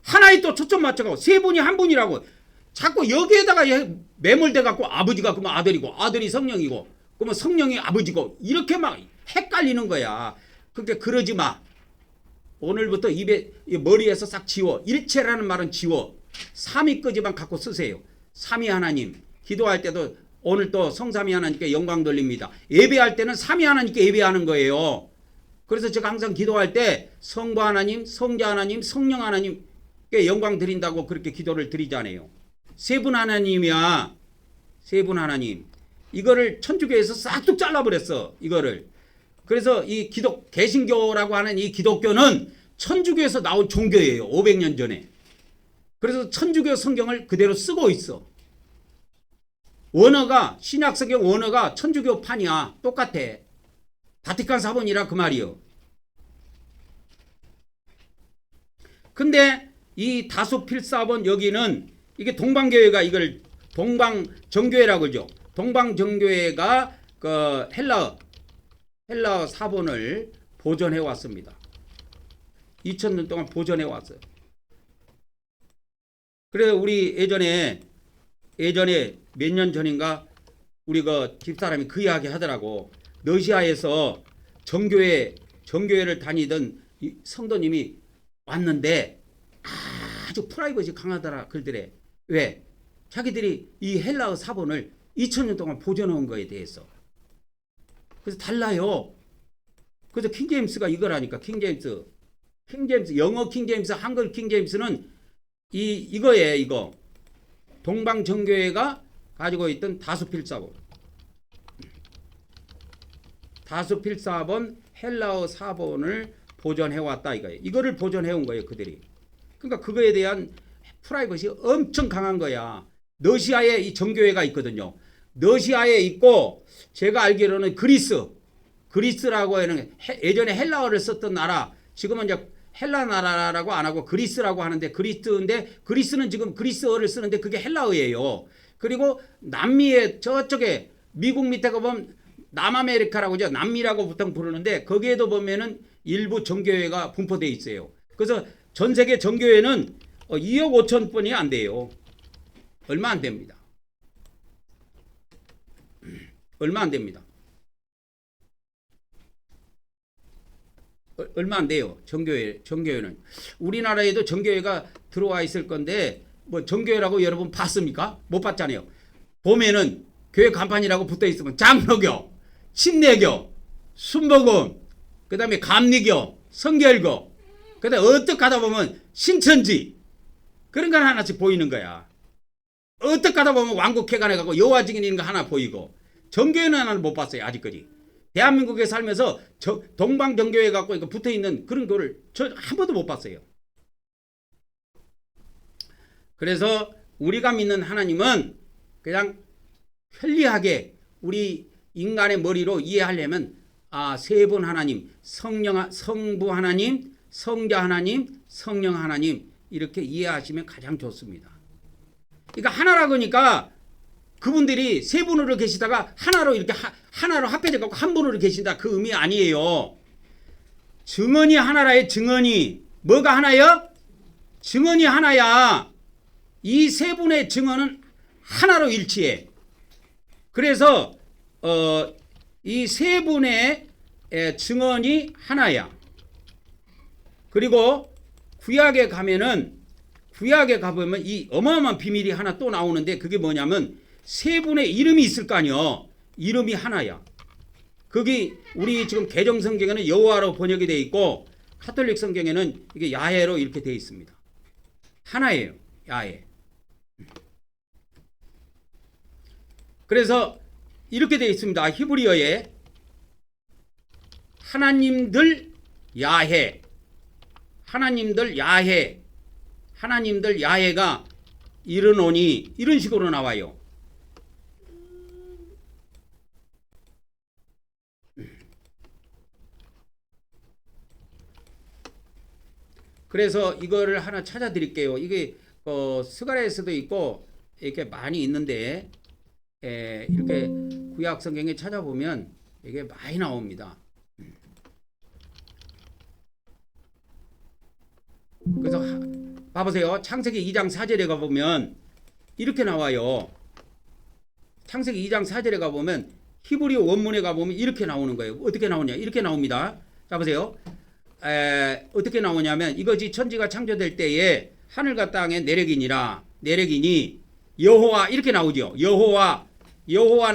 Speaker 1: 하나에 또 초점 맞춰가고 세 분이 한 분이라고. 자꾸 여기에다가 매몰돼 갖고 아버지가 그러면 아들이고 아들이 성령이고 그러면 성령이 아버지고 이렇게 막 헷갈리는 거야. 그러니까 그러지 마. 오늘부터 입에 머리에서 싹 지워. 일체라는 말은 지워. 삼위까지만 갖고 쓰세요. 삼위 하나님. 기도할 때도 오늘 또 성삼위 하나님께 영광 돌립니다. 예배할 때는 삼위 하나님께 예배하는 거예요. 그래서 제가 항상 기도할 때 성부 하나님, 성자 하나님, 성령 하나님께 영광 드린다고 그렇게 기도를 드리잖아요. 세 분 하나님이야. 세 분 하나님. 이거를 천주교에서 싹둑 잘라버렸어. 이거를. 그래서 이 개신교라고 하는 이 기독교는 천주교에서 나온 종교예요. 500년 전에. 그래서 천주교 성경을 그대로 쓰고 있어. 원어가 신약성경 원어가 천주교판이야. 똑같아. 바티칸 사본이라 그 말이요. 근데 이 다소필사본 여기는 이게 동방교회가 이걸 동방정교회라고 그러죠. 동방정교회가 그 헬라어 사본을 보존해 왔습니다. 2000년 동안 보존해 왔어요. 그래서 우리 예전에 몇 년 전인가 우리 그 집사람이 그 이야기 하더라고. 러시아에서 정교회를 다니던 성도님이 왔는데 아주 프라이버시 강하더라 그러더래. 왜? 자기들이 이 헬라어 사본을 2000년 동안 보존해 온 거에 대해서. 그래서 달라요. 그래서 킹제임스가 이거라니까. 킹제임스 영어 킹제임스, 한글 킹제임스는 이거예요. 이거 동방정교회가 가지고 있던 다소필사본 헬라어 사본을 보존해 왔다 이거예요. 이거를 보존해 온 거예요. 그들이. 그러니까 그거에 대한 프라이버시 엄청 강한 거야. 러시아에 이 정교회가 있거든요. 러시아에 있고 제가 알기로는 그리스라고 하는 예전에 헬라어를 썼던 나라 지금은 이제 헬라 나라라고 안 하고 그리스라고 하는데 그리스는 지금 그리스어를 쓰는데 그게 헬라어예요. 그리고 남미의 저쪽에 미국 밑에 가보면 남아메리카라고 하죠. 남미라고 보통 부르는데 거기에도 보면은 일부 정교회가 분포되어 있어요. 그래서 전 세계 정교회는 2억 5천 번이 안 돼요. 얼마 안 됩니다. 얼마 안 됩니다. 얼마 안 돼요. 정교회는. 우리나라에도 정교회가 들어와 있을 건데 뭐 정교회라고 여러분 봤습니까? 못 봤잖아요. 보면은 교회 간판이라고 붙어 있으면 장로교, 침례교, 순복음, 그 다음에 감리교, 성결교, 그 다음에 어떻게 하다 보면 신천지 그런 거 하나씩 보이는 거야. 어떻게 하다 보면 왕국회관에 가고 여호와 증인 있는 거 하나 보이고 정교회는 하나는 못 봤어요. 아직까지. 대한민국에 살면서 동방정교회 갖고 붙어 있는 그런 거를 저 한 번도 못 봤어요. 그래서 우리가 믿는 하나님은 그냥 편리하게 우리 인간의 머리로 이해하려면 세 분 하나님, 성부 하나님, 성자 하나님, 성령 하나님 이렇게 이해하시면 가장 좋습니다. 그러니까 하나라고 하니까 그분들이 세 분으로 계시다가 하나로 이렇게 하나로 합해져 갖고 한 분으로 계신다 그 의미 아니에요. 증언이 하나라의 증언이 뭐가 하나요? 증언이 하나야. 이 세 분의 증언은 하나로 일치해. 그래서 이 세 분의 증언이 하나야. 그리고 구약에 가보면 이 어마어마한 비밀이 하나 또 나오는데 그게 뭐냐면 세 분의 이름이 있을 거 아니요. 이름이 하나야. 거기 우리 지금 개정 성경에는 여호와로 번역이 되어 있고 카톨릭 성경에는 이게 야훼로 이렇게 되어 있습니다. 하나예요. 야훼. 그래서 이렇게 되어 있습니다. 히브리어에 하나님들 야훼, 하나님들 야훼, 하나님들 야훼가 이르노니 이런 식으로 나와요. 그래서 이거를 하나 찾아 드릴게요. 이게 스가랴에서도 있고 이렇게 많이 있는데 이렇게 구약 성경에 찾아보면 이게 많이 나옵니다. 그래서 봐보세요. 창세기 2장 4절에 가보면 이렇게 나와요. 창세기 2장 4절에 가보면 히브리어 원문에 가보면 이렇게 나오는 거예요. 어떻게 나오냐? 이렇게 나옵니다. 자 보세요. 어떻게 나오냐면 이것이 천지가 창조될 때에 하늘과 땅의 내력이니 여호와 이렇게 나오죠. 여호와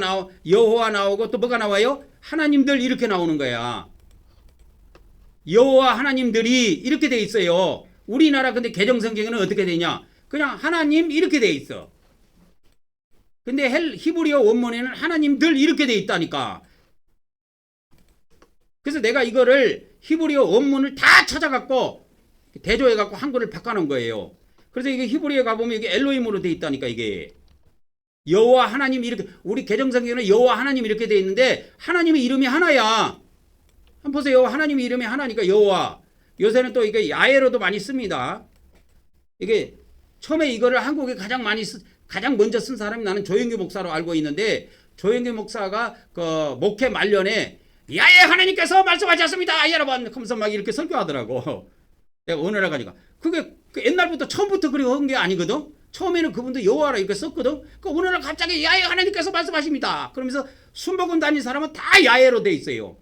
Speaker 1: 나오고 또 뭐가 나와요? 하나님들 이렇게 나오는 거야. 여호와 하나님들이 이렇게 돼 있어요. 우리나라 근데 개정성경에는 어떻게 되냐? 그냥 하나님 이렇게 돼 있어. 근데 히브리어 원문에는 하나님들 이렇게 돼 있다니까. 그래서 내가 이거를 히브리어 원문을 다 찾아갖고 대조해갖고 한글을 바꿔놓은 거예요. 그래서 이게 히브리어에 가보면 이게 엘로힘으로 돼 있다니까. 이게 여호와 하나님 이렇게 우리 개정성경에는 여호와 하나님 이렇게 돼 있는데 하나님의 이름이 하나야. 한번 보세요. 하나님의 이름이 하나니까 여호와. 요새는 또 이게 야훼로도 많이 씁니다. 이게 처음에 이거를 한국에 가장 먼저 쓴 사람이 나는 조영규 목사로 알고 있는데 조영규 목사가 그 목회 말년에 야훼 하나님께서 말씀하셨습니다. 여러분 하면서 막 이렇게 설교하더라고. 내가 어느 날 가니까 그게 옛날부터 처음부터 그렇게 한 게 아니거든. 처음에는 그분도 여호와라 이렇게 썼거든. 그 어느 날 갑자기 야훼 하나님께서 말씀하십니다. 그러면서 순복음 다닌 사람은 다 야훼로 돼 있어요.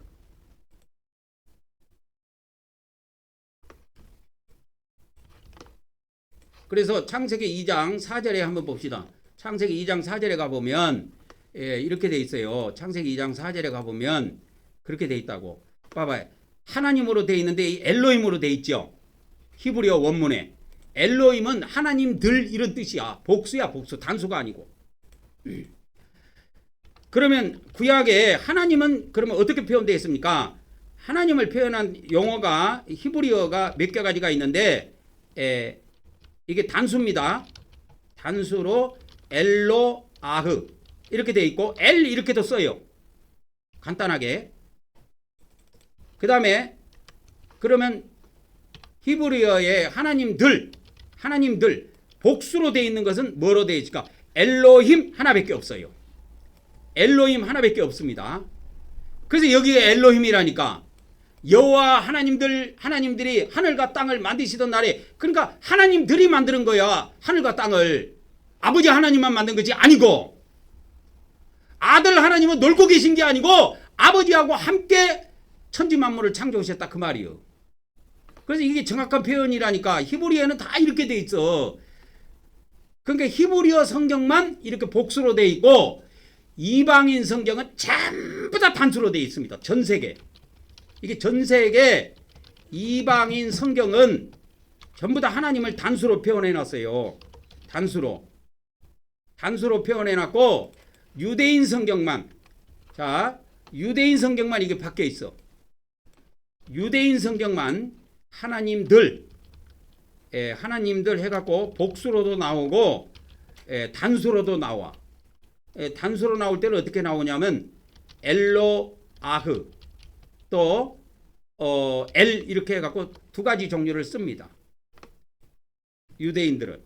Speaker 1: 그래서 창세기 2장 4절에 한번 봅시다. 창세기 2장 4절에 가보면 이렇게 돼 있어요. 창세기 2장 4절에 가보면 그렇게 돼 있다고. 봐봐요. 하나님으로 돼 있는데 이 엘로힘으로 돼 있죠. 히브리어 원문에. 엘로힘은 하나님들 이런 뜻이야. 복수야 복수. 단수가 아니고. 그러면 구약에 하나님은 그러면 어떻게 표현되어 있습니까? 하나님을 표현한 용어가 히브리어가 몇 개 가지가 있는데 이게 단수입니다. 단수로 엘로아흐 이렇게 돼 있고 엘 이렇게도 써요. 간단하게. 그 다음에 그러면 히브리어의 하나님들 복수로 돼 있는 것은 뭐로 돼 있을까? 엘로힘 하나밖에 없어요. 엘로힘 하나밖에 없습니다. 그래서 여기에 엘로힘이라니까. 여호와 하나님들이 하늘과 땅을 만드시던 날에 그러니까 하나님들이 만드는 거야. 하늘과 땅을. 아버지 하나님만 만든 거지 아니고 아들 하나님은 놀고 계신 게 아니고 아버지하고 함께 천지만물을 창조하셨다 그 말이요. 그래서 이게 정확한 표현이라니까. 히브리어는 다 이렇게 돼 있어. 그러니까 히브리어 성경만 이렇게 복수로 돼 있고 이방인 성경은 전부 다 단수로 돼 있습니다. 전 세계. 이게 전 세계 이방인 성경은 전부 다 하나님을 단수로 표현해 놨어요. 단수로 표현해 놨고 유대인 성경만, 자, 유대인 성경만 이게 바뀌어 있어. 유대인 성경만 하나님들, 하나님들 해갖고 복수로도 나오고 단수로도 나와. 단수로 나올 때는 어떻게 나오냐면 엘로아흐 또 엘 이렇게 해갖고 두 가지 종류를 씁니다. 유대인들은.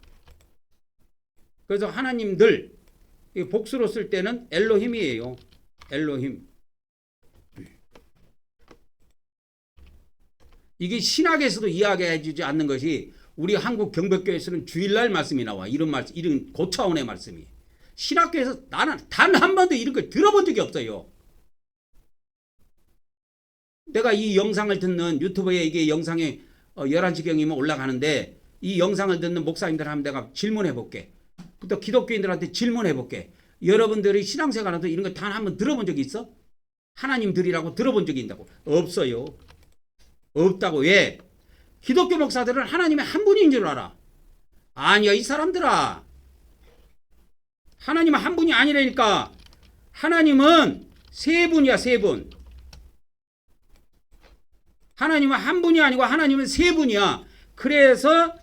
Speaker 1: 그래서 하나님들 복수로 쓸 때는 엘로힘이에요. 엘로힘. 이게 신학에서도 이야기해주지 않는 것이 우리 한국 경백교에서는 주일날 말씀이 나와. 이런 고차원의 말씀이. 신학교에서 나는 단 한 번도 이런 걸 들어본 적이 없어요. 내가 이 영상을 듣는 유튜브에 이게 영상에 11시경이면 올라가는데 이 영상을 듣는 목사님들한테 내가 질문해 볼게. 또 기독교인들한테 질문해 볼게. 여러분들이 신앙생활에서 이런 거 단 한 번 들어본 적이 있어? 하나님들이라고 들어본 적이 있다고? 없어요. 없다고. 왜? 기독교 목사들은 하나님의 한 분인 줄 알아. 아니야 이 사람들아. 하나님은 한 분이 아니라니까. 하나님은 세 분이야. 세 분. 하나님은 한 분이 아니고 하나님은 세 분이야. 그래서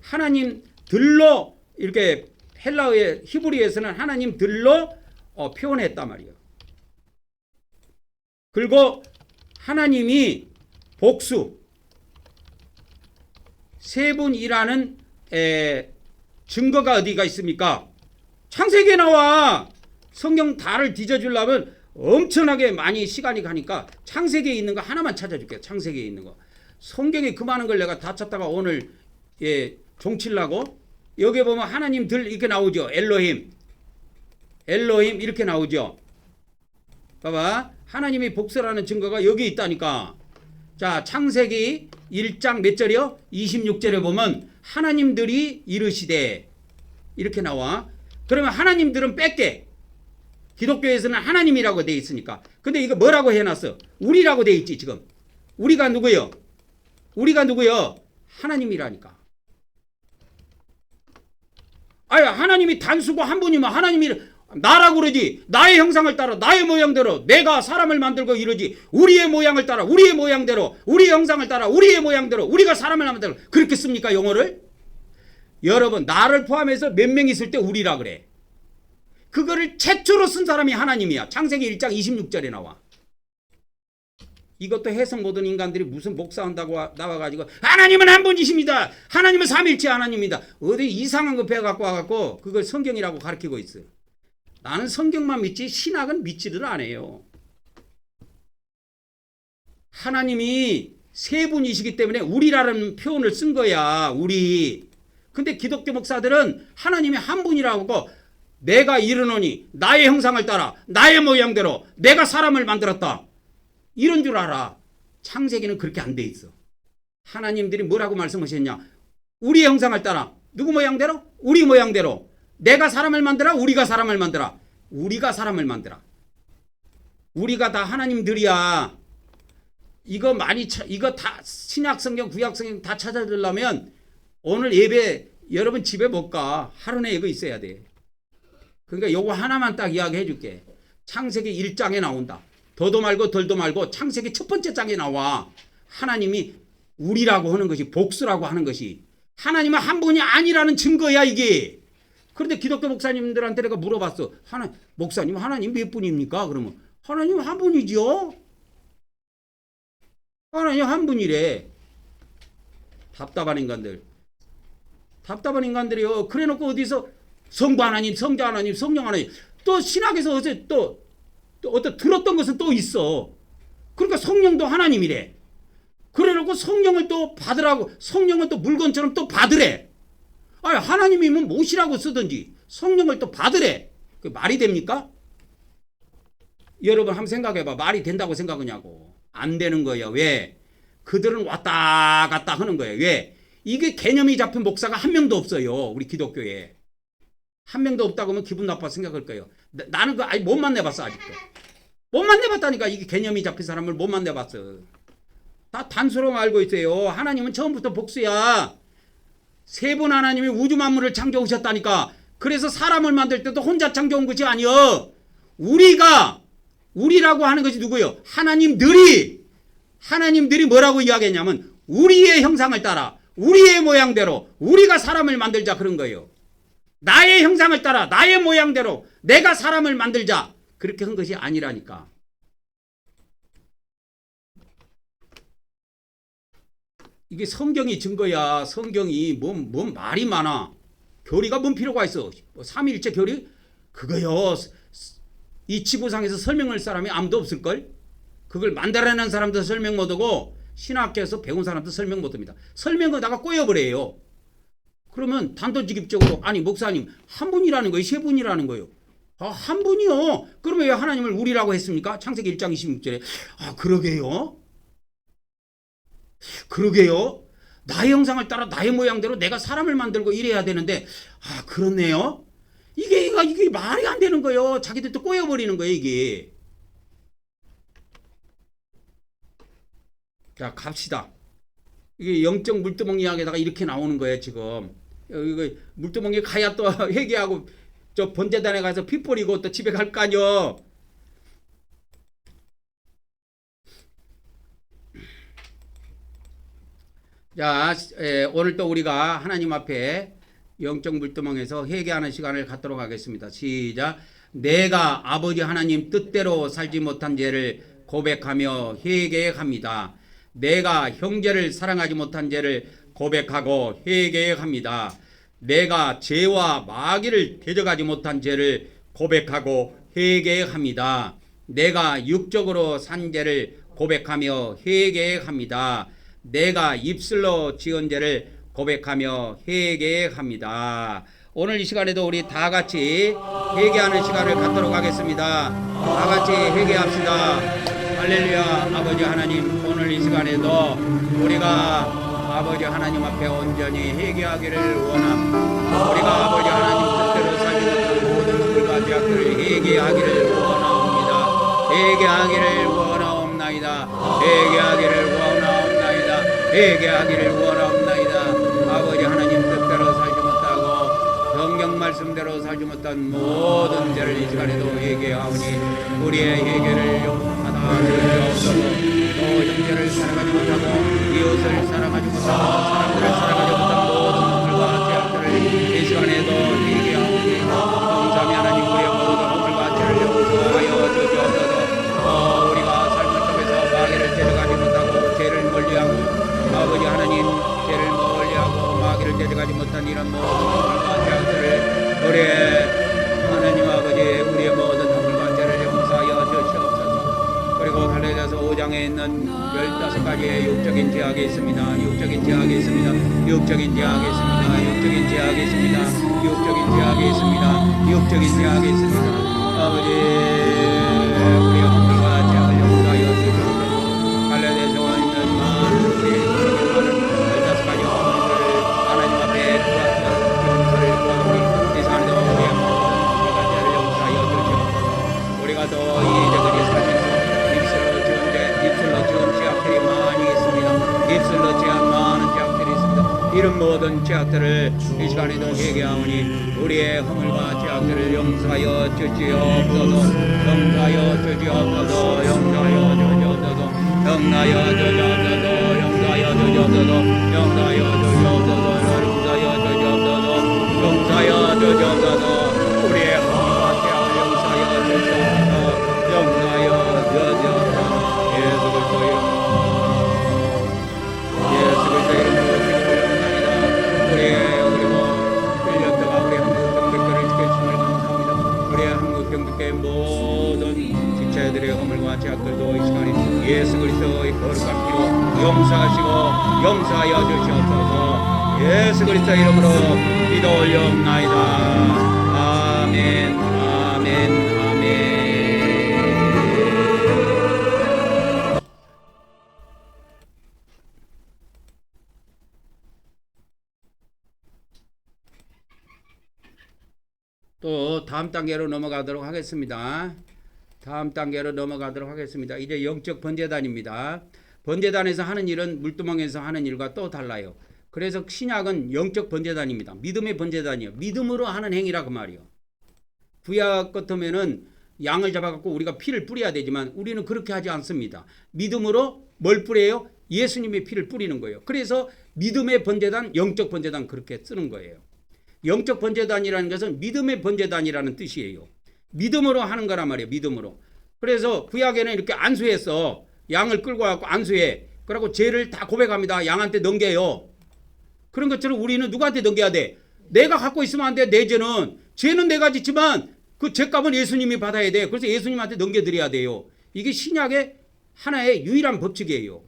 Speaker 1: 하나님들로 이렇게 헬라어의 히브리에서는 하나님들로 표현했단 말이에요. 그리고 하나님이 복수 세 분이라는 증거가 어디가 있습니까? 창세기에 나와. 성경 다를 뒤져주려면 엄청나게 많이 시간이 가니까 창세기에 있는 거 하나만 찾아줄게요. 창세기에 있는 거. 성경에 그 많은 걸 내가 다 찾다가 오늘 종치려고. 여기 보면 하나님들 이렇게 나오죠. 엘로힘 이렇게 나오죠. 봐봐. 하나님이 복수라는 증거가 여기 있다니까. 자, 창세기 1장 몇 절이요? 26절에 보면 하나님들이 이르시되 이렇게 나와. 그러면 하나님들은 뺄게. 기독교에서는 하나님이라고 돼 있으니까. 근데 이거 뭐라고 해놨어? 우리라고 돼 있지 지금. 우리가 누구요? 하나님이라니까. 아야 하나님이 단수고 한 분이면 하나님이 나라고 그러지. 나의 형상을 따라 나의 모양대로 내가 사람을 만들고 이러지. 우리의 모양을 따라 우리의 모양대로 우리의 형상을 따라 우리의 모양대로 우리가 사람을 만들어. 그렇게 씁니까 영어를? 여러분 나를 포함해서 몇 명 있을 때 우리라 그래. 그거를 최초로 쓴 사람이 하나님이야. 창세기 1장 26절에 나와. 이것도 해석 모든 인간들이 무슨 목사한다고 나와가지고 하나님은 한 분이십니다. 하나님은 삼일체 하나님입니다. 어디 이상한 거 배워갖고 와갖고 그걸 성경이라고 가르치고 있어요. 나는 성경만 믿지 신학은 믿지를 않아요. 하나님이 세 분이시기 때문에 우리라는 표현을 쓴 거야. 우리. 근데 기독교 목사들은 하나님이 한 분이라고 하고 내가 이르노니 나의 형상을 따라 나의 모양대로 내가 사람을 만들었다. 이런 줄 알아. 창세기는 그렇게 안 돼 있어. 하나님들이 뭐라고 말씀하셨냐? 우리의 형상을 따라 누구 모양대로? 우리 모양대로. 내가 사람을 만들어? 우리가 사람을 만들어? 우리가 사람을 만들어. 우리가 다 하나님들이야. 이거 다 신약성경 구약성경 다 찾아들려면 오늘 예배 여러분 집에 못 가. 하루 내에 이거 있어야 돼. 그러니까 요거 하나만 딱 이야기해 줄게. 창세기 1장에 나온다. 더도 말고 덜도 말고 창세기 첫 번째 장에 나와. 하나님이 우리라고 하는 것이 복수라고 하는 것이 하나님은 한 분이 아니라는 증거야 이게. 그런데 기독교 목사님들한테 내가 물어봤어. 목사님 하나님 몇 분입니까? 그러면 하나님 한 분이죠. 하나님 한 분이래. 답답한 인간들이요. 그래놓고 어디서 성부 하나님, 성자 하나님, 성령 하나님. 또 신학에서 어제 또 어떤 들었던 것은 또 있어. 그러니까 성령도 하나님이래. 그래놓고 성령을 또 받으라고, 성령을 또 물건처럼 또 받으래. 아니 하나님이면 모시라고 쓰든지 성령을 또 받으래. 그 말이 됩니까? 여러분 한번 생각해봐. 말이 된다고 생각하냐고. 안 되는 거예요. 왜? 그들은 왔다 갔다 하는 거예요. 왜? 이게 개념이 잡힌 목사가 한 명도 없어요. 우리 기독교에. 한 명도 없다고 하면 기분 나빠 생각할 거예요. 나는 아니 못 만나봤어 아직도. 못 만나봤다니까. 이게 개념이 잡힌 사람을 못 만나봤어. 다 단서로 알고 있어요. 하나님은 처음부터 복수야. 세 분 하나님이 우주 만물을 창조하셨다니까. 그래서 사람을 만들 때도 혼자 창조한 것이 아니여. 우리라고 하는 것이 누구요? 하나님들이 뭐라고 이야기했냐면 우리의 형상을 따라 우리의 모양대로 우리가 사람을 만들자 그런 거예요. 나의 형상을 따라 나의 모양대로 내가 사람을 만들자 그렇게 한 것이 아니라니까. 이게 성경이 증거야. 성경이 뭔 말이 많아. 교리가 뭔 필요가 있어. 삼위일체 교리? 그거요. 이 지구상에서 설명할 사람이 아무도 없을걸? 그걸 만들어내는 사람도 설명 못하고 신학교에서 배운 사람도 설명 못합니다. 설명하다가 꼬여버려요. 그러면 단도직입적으로 아니 목사님 한 분이라는 거예요? 세 분이라는 거예요? 한 분이요. 그러면 왜 하나님을 우리라고 했습니까? 창세기 1장 26절에 그러게요. 나의 형상을 따라 나의 모양대로 내가 사람을 만들고 이래야 되는데 그렇네요. 이게 말이 안 되는 거예요. 자기들도 꼬여버리는 거예요 이게. 자 갑시다. 이게 영적 물두멍 이야기에다가 이렇게 나오는 거예요 지금. 이거 물두멍이 가야 또 회개하고 저 번제단에 가서 피 뿌리고 또 집에 갈 거 아니요. 자 오늘 또 우리가 하나님 앞에 영적 물두멍에서 회개하는 시간을 갖도록 하겠습니다. 시작. 내가 아버지 하나님 뜻대로 살지 못한 죄를 고백하며 회개합니다. 내가 형제를 사랑하지 못한 죄를 고백하고 회개합니다. 내가 죄와 마귀를 대적하지 못한 죄를 고백하고 회개합니다. 내가 육적으로 산 죄를 고백하며 회개합니다. 내가 입술로 지은 죄를 고백하며 회개합니다. 오늘 이 시간에도 우리 다 같이 회개하는 시간을 갖도록 하겠습니다. 다 같이 회개합시다. 할렐루야. 아버지 하나님, 오늘 이 시간에도 우리가 아버지 하나님 앞에 온전히 회개하기를 원합니다. 우리가 아버지 하나님 뜻대로 살지 못한 모든 것들과 죄악들을 회개하기를 원합니다. 회개하기를 원하옵나이다. 회개하기를 원하옵나이다. 아버지 하나님 뜻대로 살지 못하고 성경 말씀대로 살지 못한 모든 죄를 이 시간에도 회개하오니 우리의 회개를 용서하다 주옵소서. 또 형제를 사랑하지 못하고 이웃을 사랑하지 못하고 사람들을 사랑하지 못한 모든 것들과 죄악들을 이 시간에도 회개하오니 용서하며 하나님 우리의 모든 것들과 죄를 용서하여 주옵소서. 우리가 삶을 통해서 마귀를 데려가지 못하고 죄를 멀리하고 아버지 하나님 죄를 멀리하고 마귀를 데려가지 못한 이런 모든 허물과 죄악들을 우리 하나님 아버지 우리의 모든 허물과 죄를 용서하여 주시옵소서. 그리고 갈라디아서 5장에 있는 15가지의 육적인 죄악이 있습니다. 육적인 죄악이 있습니다. 아버지 우리의 허물과 죄악을 용서하여 주시옵소서. 갈라디아서 있는 많은 우리의 육적인 많은 15가지 허물들을 하나님 앞에 용서를 구하오니 이 시간에도 우리의 허물과 죄를 용서하여 주시옵소서. 우리가 또 이제까지 살면서 입술로 지은 죄악들이 많이 있습니다. 입술로 지은 많은 죄악들이 있습니다. 이런 모든 죄악들을 이 시간에도 회개하오니 우리의 허물과 죄악들을 용서하여 주시옵소서. 용서하여 주시옵소서. 우리의 허물과 죄악을 용서하여 주시옵소서. 용서하여 주시옵소서. 예수 그리스도 이름으로 기도합니다. 그리고 1년 동안 우리 한국 병득교를 지켜주심을 감사합니다. 우리의 한국 병득교의 모든 지체들의 허물과 죄악들도 이 시간에 예수 그리스도의 거룩한 피로 용서하여 주시옵소서. 예수 그리스도 이름으로 기도 올려옵나이다. 아멘. 또 다음 단계로 넘어가도록 하겠습니다. 다음 단계로 넘어가도록 하겠습니다. 이제 영적 번제단입니다. 번제단에서 하는 일은 물두멍에서 하는 일과 또 달라요. 그래서 신약은 영적 번제단입니다. 믿음의 번제단이요. 믿음으로 하는 행위라 그 말이요. 구약 같으면은 양을 잡아갖고 우리가 피를 뿌려야 되지만 우리는 그렇게 하지 않습니다. 믿음으로 뭘 뿌려요? 예수님의 피를 뿌리는 거예요. 그래서 믿음의 번제단, 영적 번제단 그렇게 쓰는 거예요. 영적 번제단이라는 것은 믿음의 번제단이라는 뜻이에요. 믿음으로 하는 거란 말이에요. 믿음으로. 그래서 구약에는 이렇게 안수해서 양을 끌고 와서 안수해. 그러고 죄를 다 고백합니다. 양한테 넘겨요. 그런 것처럼 우리는 누구한테 넘겨야 돼? 내가 갖고 있으면 안 돼. 내 죄는 내가 짓지만 그 죄값은 예수님이 받아야 돼. 그래서 예수님한테 넘겨드려야 돼요. 이게 신약의 하나의 유일한 법칙이에요.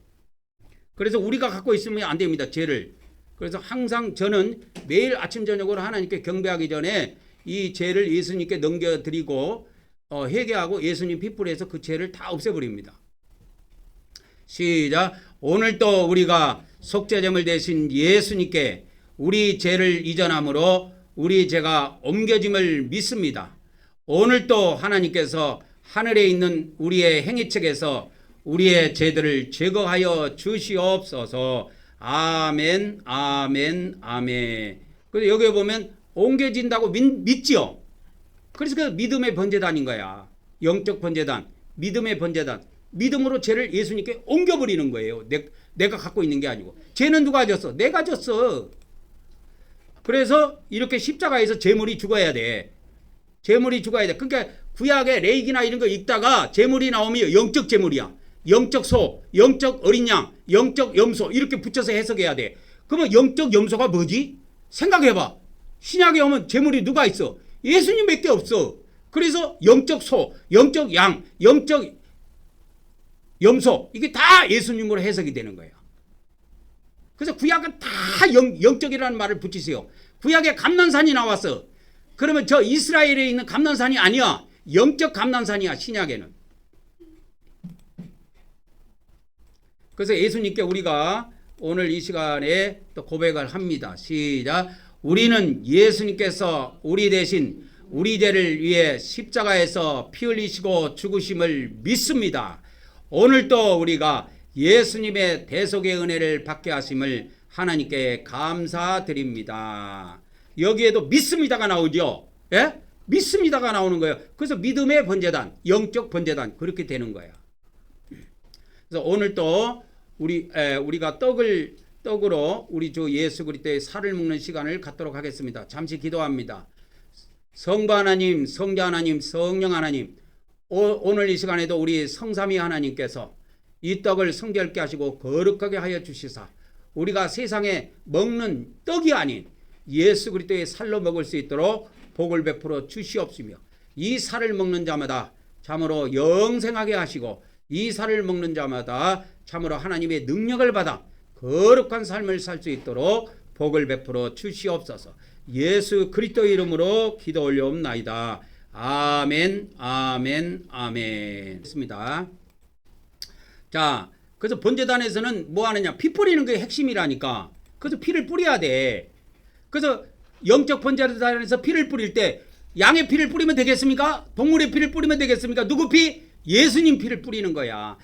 Speaker 1: 그래서 우리가 갖고 있으면 안 됩니다. 죄를. 그래서 항상 저는 매일 아침 저녁으로 하나님께 경배하기 전에 이 죄를 예수님께 넘겨드리고 회개하고 예수님 핏불에서 그 죄를 다 없애버립니다. 시작. 오늘 또 우리가 속죄제물 대신 예수님께 우리 죄를 이전함으로 우리 죄가 옮겨짐을 믿습니다. 오늘 또 하나님께서 하늘에 있는 우리의 행위책에서 우리의 죄들을 제거하여 주시옵소서. 아멘, 아멘, 아멘. 그래서 여기 보면 옮겨진다고 믿지요. 그래서 그 믿음의 번제단인 거야. 영적 번제단, 믿음의 번제단. 믿음으로 죄를 예수님께 옮겨버리는 거예요. 내가 갖고 있는 게 아니고. 죄는 누가 졌어? 내가 졌어. 그래서 이렇게 십자가에서 제물이 죽어야 돼. 제물이 죽어야 돼. 그러니까 구약의 레이기나 이런 거 읽다가 제물이 나오면 영적 제물이야. 영적 소, 영적 어린 양, 영적 염소 이렇게 붙여서 해석해야 돼. 그러면 영적 염소가 뭐지? 생각해봐. 신약에 오면 제물이 누가 있어? 예수님밖에 없어. 그래서 영적 소, 영적 양, 영적 염소 이게 다 예수님으로 해석이 되는 거예요. 그래서 구약은 다 영적이라는 말을 붙이세요. 구약에 감난산이 나왔어. 그러면 저 이스라엘에 있는 감난산이 아니야. 영적 감난산이야. 신약에는. 그래서 예수님께 우리가 오늘 이 시간에 또 고백을 합니다. 시작. 우리는 예수님께서 우리 대신 우리 죄를 위해 십자가에서 피 흘리시고 죽으심을 믿습니다. 오늘도 우리가 예수님의 대속의 은혜를 받게 하심을 하나님께 감사드립니다. 여기에도 믿습니다가 나오죠. 예? 믿습니다가 나오는 거예요. 그래서 믿음의 번제단, 영적 번제단 그렇게 되는 거예요. 그래서 오늘 또 우리가 떡으로 우리 주 예수 그리스도의 살을 먹는 시간을 갖도록 하겠습니다. 잠시 기도합니다. 성부 하나님, 성자 하나님, 성령 하나님, 오늘 이 시간에도 우리 성삼위 하나님께서 이 떡을 성결케 하시고 거룩하게 하여 주시사 우리가 세상에 먹는 떡이 아닌 예수 그리스도의 살로 먹을 수 있도록 복을 베풀어 주시옵시며 이 살을 먹는 자마다 참으로 영생하게 하시고 이 살을 먹는 자마다 참으로 하나님의 능력을 받아 거룩한 삶을 살 수 있도록 복을 베풀어 주시옵소서. 예수 그리스도의 이름으로 기도 올려옵나이다. 아멘, 아멘, 아멘. 했습니다. 자, 그래서 번제단에서는 뭐 하느냐? 피 뿌리는 게 핵심이라니까. 그래서 피를 뿌려야 돼. 그래서 영적 번제단에서 피를 뿌릴 때 양의 피를 뿌리면 되겠습니까? 동물의 피를 뿌리면 되겠습니까? 누구 피? 예수님 피를 뿌리는 거야.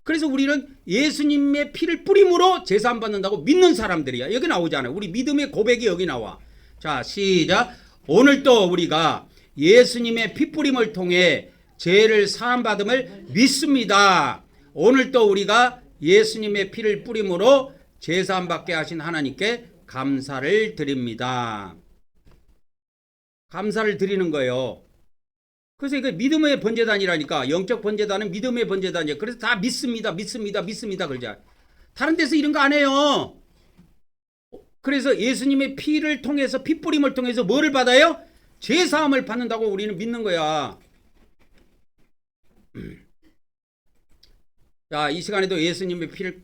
Speaker 1: 그래서 우리는 예수님의 피를 뿌림으로 제사함 받는다고 믿는 사람들이야. 여기 나오잖아요. 우리 믿음의 고백이 여기 나와. 자, 시작. 오늘 또 우리가 예수님의 피 뿌림을 통해 죄를 사함 받음을 믿습니다. 오늘 또 우리가 예수님의 피를 뿌림으로 제사함 받게 하신 하나님께 감사를 드립니다. 감사를 드리는 거예요. 그래서 이게 믿음의 번제단이라니까. 영적 번제단은 믿음의 번제단이에요. 그래서 다 믿습니다. 믿습니다. 믿습니다. 그러자. 다른 데서 이런 거 안 해요. 그래서 예수님의 피를 통해서 피 뿌림을 통해서 뭐를 받아요? 제사함을 받는다고 우리는 믿는 거야. 자, 이 시간에도 예수님의 피를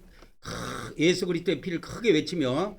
Speaker 1: 예수 그리스도의 피를 크게 외치며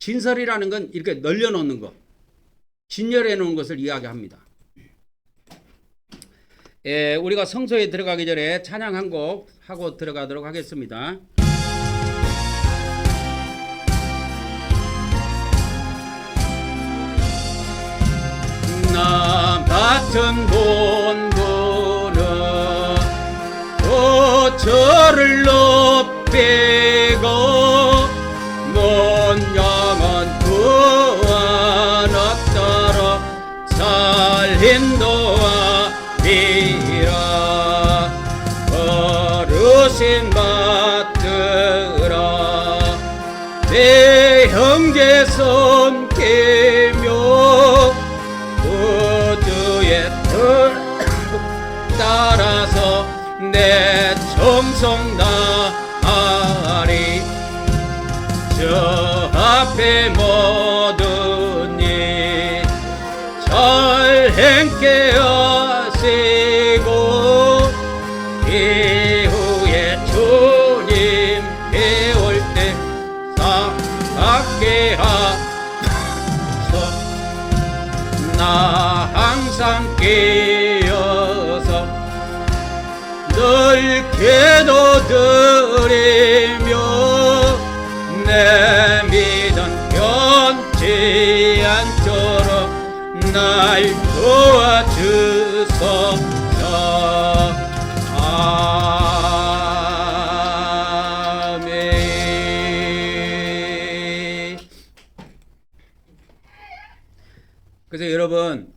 Speaker 1: 진설이라는 건 이렇게 늘려놓는 거, 진열해 놓은 것을 이야기합니다. 우리가 성소에 들어가기 전에 찬양 한 곡 하고 들어가도록 하겠습니다. 나 같은 본부는 또 저를 높이고 먼 영혼 구원 얻도록 살인도와 비라 어르신 받들어 내 형제 손 깨며 우주의 틀 따라서 내 정성 다하리 저 앞에 모든 일 잘 행케 하시고 이후에 주님 배울 때 사악게 하소 나 항상 깨어서 늘 기도드리며 내 믿음 변치 않도록 날 도와주소서. 아멘. 그래서 여러분,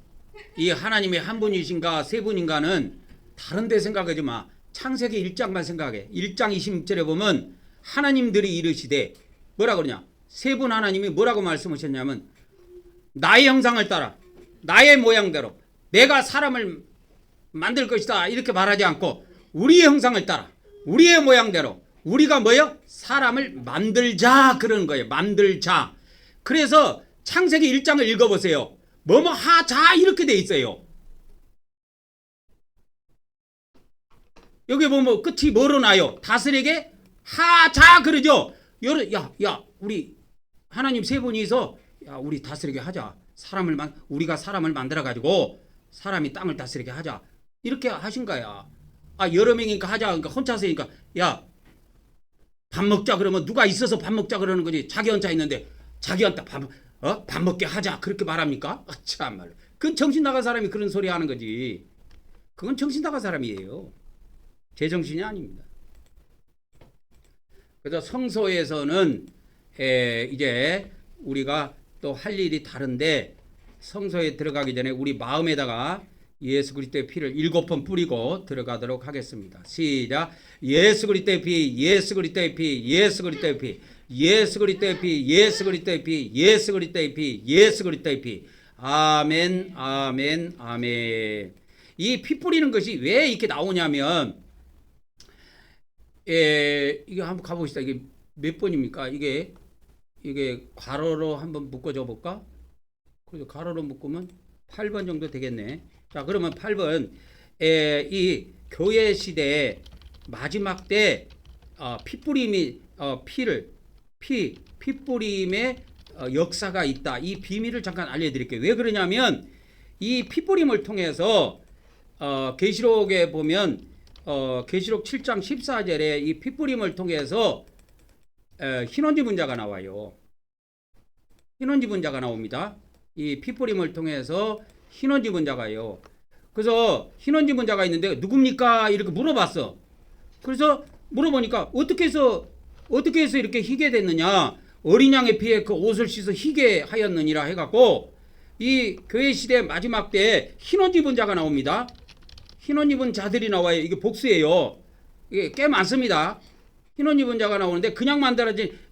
Speaker 1: 이 하나님이 한 분이신가 세 분인가는 다른 데 생각하지 마. 창세기 1장만 생각해. 1장 26절에 보면 하나님들이 이르시되 뭐라 그러냐? 세 분 하나님이 뭐라고 말씀하셨냐면 나의 형상을 따라 나의 모양대로 내가 사람을 만들 것이다 이렇게 말하지 않고 우리의 형상을 따라 우리의 모양대로 우리가 뭐요? 사람을 만들자 그러는 거예요. 만들자. 그래서 창세기 1장을 읽어보세요. 뭐뭐 하자 이렇게 돼 있어요. 여기 보면 끝이 뭐로 나요? 다스리게 하자 그러죠. 야 우리 하나님 세 분이서 야 우리 다스리게 하자. 우리가 사람을 만들어 가지고 사람이 땅을 다스리게 하자. 이렇게 하신 거야. 여러 명이니까 하자. 그러니까 혼자서니까 야 밥 먹자 그러면 누가 있어서 밥 먹자 그러는 거지. 자기 혼자 있는데 자기한테 밥 먹게 하자 그렇게 말합니까? 참말로. 그건 정신 나간 사람이 그런 소리 하는 거지. 그건 정신 나간 사람이에요. 제정신이 아닙니다. 그래서 성소에서는 이제 우리가 또 할 일이 다른데 성소에 들어가기 전에 우리 마음에다가 예수 그리스도의 피를 7번 뿌리고 들어가도록 하겠습니다. 시작. 예수 그리스도의 피, 예수 그리스도의 피, 예수 그리스도의 피, 예수 그리스도의 피, 예수 그리스도의 피, 예수 그리스도의 피, 예수 그리스도의 피. 아멘, 아멘, 아멘. 이 피 뿌리는 것이 왜 이렇게 나오냐면 이게 한번 가봅시다. 이게 몇 번입니까? 이게 괄호로 한번 묶어줘 볼까? 그래서 괄호로 묶으면 8번 정도 되겠네. 자, 그러면 8번 이 교회 시대 마지막 때 피뿌림이 피뿌림의 역사가 있다. 이 비밀을 잠깐 알려드릴게요. 왜 그러냐면 이 피뿌림을 통해서 계시록에 보면 계시록 7장 14절에 이 피뿌림을 통해서 흰옷 입은 자가 나와요. 흰옷 입은 자가 나옵니다. 이 피뿌림을 통해서 흰옷 입은 자가요. 그래서 흰옷 입은 자가 있는데 누굽니까? 이렇게 물어봤어. 그래서 물어보니까 어떻게 해서 이렇게 희게 됐느냐? 어린 양의 피에 그 옷을 씻어 희게 하였느니라 해갖고 이 교회 시대 마지막 때 흰옷 입은 자가 나옵니다. 흰옷 입은 자들이 나와요. 이게 복수예요. 이게 꽤 많습니다. 흰옷 입은 자가 나오는데 그냥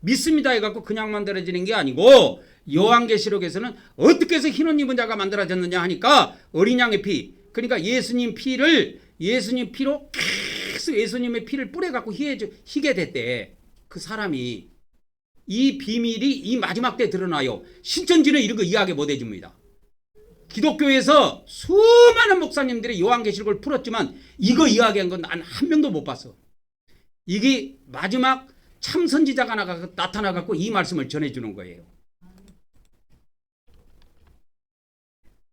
Speaker 1: 믿습니다 해갖고 그냥 만들어지는 게 아니고 요한계시록에서는 어떻게 해서 흰옷 입은 자가 만들어졌느냐 하니까 어린 양의 피, 그러니까 예수님 피로 계속 예수님의 피를 뿌려갖고 희게 됐대. 그 사람이. 이 비밀이 이 마지막 때 드러나요. 신천지는 이런 거 이해하게 못 해줍니다. 기독교에서 수많은 목사님들이 요한계시록을 풀었지만 이거 이야기한 건 난 한 명도 못 봤어. 이게 마지막 참 선지자가 나타나갖고 이 말씀을 전해주는 거예요.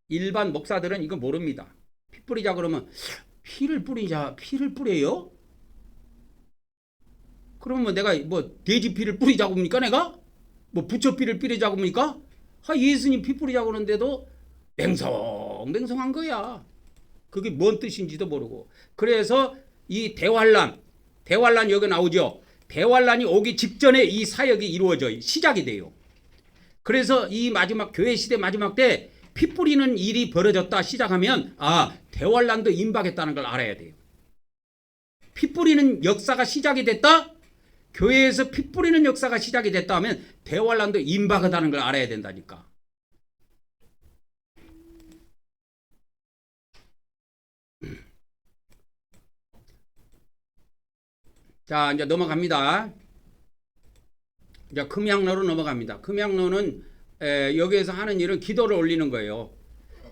Speaker 1: 일반 목사들은 이거 모릅니다. 피 뿌리자 그러면 피를 뿌려요? 그러면 내가 뭐 돼지 피를 뿌리자고 합니까 내가? 뭐 부처 피를 뿌리자고 합니까? 예수님 피 뿌리자고 하는데도 맹성맹성한 거야. 그게 뭔 뜻인지도 모르고. 그래서 이 대환란 여기 나오죠. 대환란이 오기 직전에 이 사역이 이루어져 시작이 돼요. 그래서 이 마지막 교회 시대 마지막 때 피 뿌리는 일이 벌어졌다 시작하면 대환란도 임박했다는 걸 알아야 돼요. 피 뿌리는 역사가 시작이 됐다. 교회에서 피 뿌리는 역사가 시작이 됐다 하면 대환란도 임박하다는 걸 알아야 된다니까. 자, 이제 넘어갑니다. 이제 금양로로 넘어갑니다. 금양로는 여기에서 하는 일은 기도를 올리는 거예요.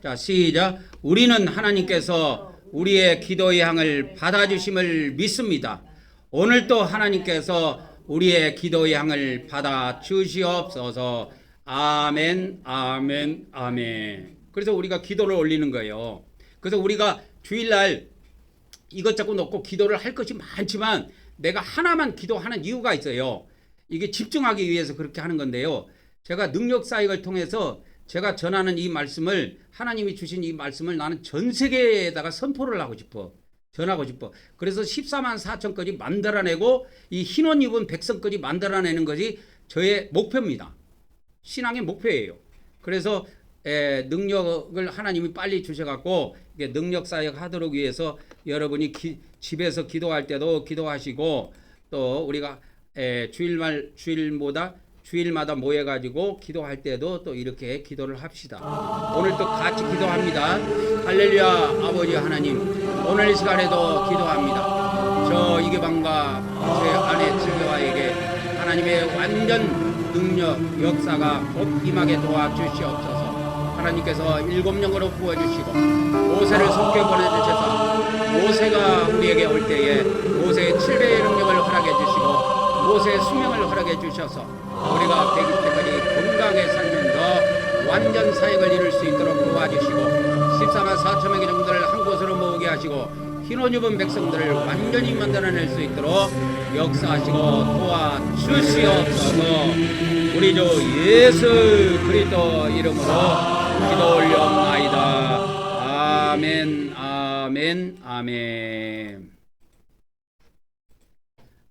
Speaker 1: 자, 시작. 우리는 하나님께서 우리의 기도의 향을 받아주심을 믿습니다. 오늘도 하나님께서 우리의 기도의 향을 받아 주시옵소서. 아멘, 아멘, 아멘. 그래서 우리가 기도를 올리는 거예요. 그래서 우리가 주일날 이것저것 놓고 기도를 할 것이 많지만 내가 하나만 기도하는 이유가 있어요. 이게 집중하기 위해서 그렇게 하는 건데요. 제가 능력사역을 통해서 제가 전하는 이 말씀을, 하나님이 주신 이 말씀을 나는 전 세계에다가 선포를 하고 싶어. 전하고 싶어. 그래서 14만 4천까지 만들어내고 이 흰옷 입은 백성까지 만들어내는 것이 저의 목표입니다. 신앙의 목표예요. 그래서 능력을 하나님이 빨리 주셔갖고 능력사역 하도록 위해서 여러분이 집에서 기도할 때도 기도하시고 또 우리가 주일마다 모여가지고 기도할 때도 또 이렇게 기도를 합시다. 오늘 또 같이 기도합니다. 할렐루야. 아버지 하나님, 오늘 이 시간에도 기도합니다. 저 이계방과 제 아내 즐겨와에게 하나님의 완전 능력 역사가 곧 임하게 도와주시옵소서. 하나님께서 7영으로 부어주시고 모세를 속게 보내주셔서 모세가 우리에게 올 때에 모세의 7배의 능력을 허락해 주시고 모세의 수명을 허락해 주셔서 우리가 100일 때까지 건강하게 살면서 완전 사역을 이룰 수 있도록 도와주시고 14만 4천 명의 정도를 한 곳으로 모으게 하시고 흰옷 입은 백성들을 완전히 만들어낼 수 있도록 역사하시고 도와주시옵소서. 우리 주 예수 그리스도 이름으로 기도 올려옵나이다. 아멘, 아멘, 아멘.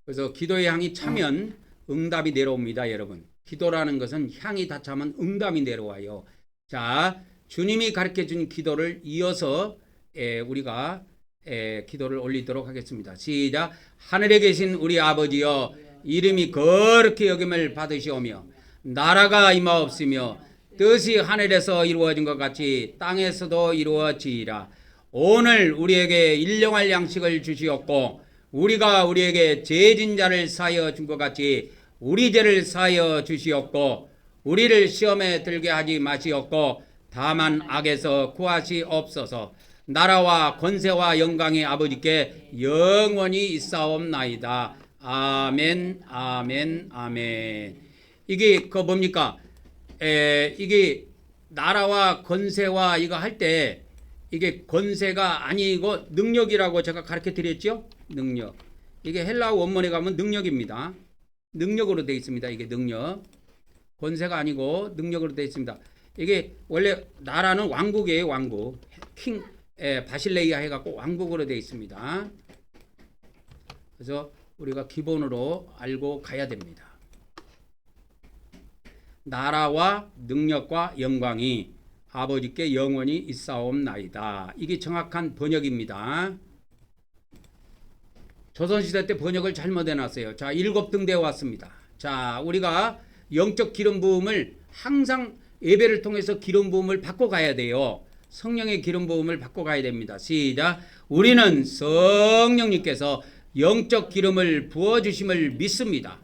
Speaker 1: 그래서 기도의 향이 차면 응답이 내려옵니다, 여러분. 기도라는 것은 향이 다 차면 응답이 내려와요. 자, 주님이 가르쳐준 기도를 이어서 우리가 기도를 올리도록 하겠습니다. 시작. 하늘에 계신 우리 아버지여, 이름이 거룩히 여김을 받으시오며 나라가 임하옵시며 뜻이 하늘에서 이루어진 것 같이 땅에서도 이루어지이라. 오늘 우리에게 일용할 양식을 주시옵고 우리가 우리에게 죄진 자를 사하여 준 것 같이 우리 죄를 사하여 주시옵고 우리를 시험에 들게 하지 마시옵고 다만 악에서 구하시옵소서. 나라와 권세와 영광의 아버지께 영원히 있사옵나이다. 아멘, 아멘, 아멘. 이게 뭡니까? 이게 나라와 권세와 이거 할 때 이게 권세가 아니고 능력이라고 제가 가르쳐 드렸죠? 능력. 이게 헬라어 원문에 가면 능력입니다. 능력으로 되어 있습니다. 이게 능력. 권세가 아니고 능력으로 되어 있습니다. 이게 원래 나라는 왕국이에요. 왕국. 킹 바실레이아 해갖고 왕국으로 되어 있습니다. 그래서 우리가 기본으로 알고 가야 됩니다. 나라와 능력과 영광이 아버지께 영원히 있사옵나이다. 이게 정확한 번역입니다. 조선시대 때 번역을 잘못해놨어요. 자, 7등대에 왔습니다. 자, 우리가 영적 기름 부음을 항상 예배를 통해서 기름 부음을 받고 가야 돼요. 성령의 기름 부음을 받고 가야 됩니다. 시작. 우리는 성령님께서 영적 기름을 부어주심을 믿습니다.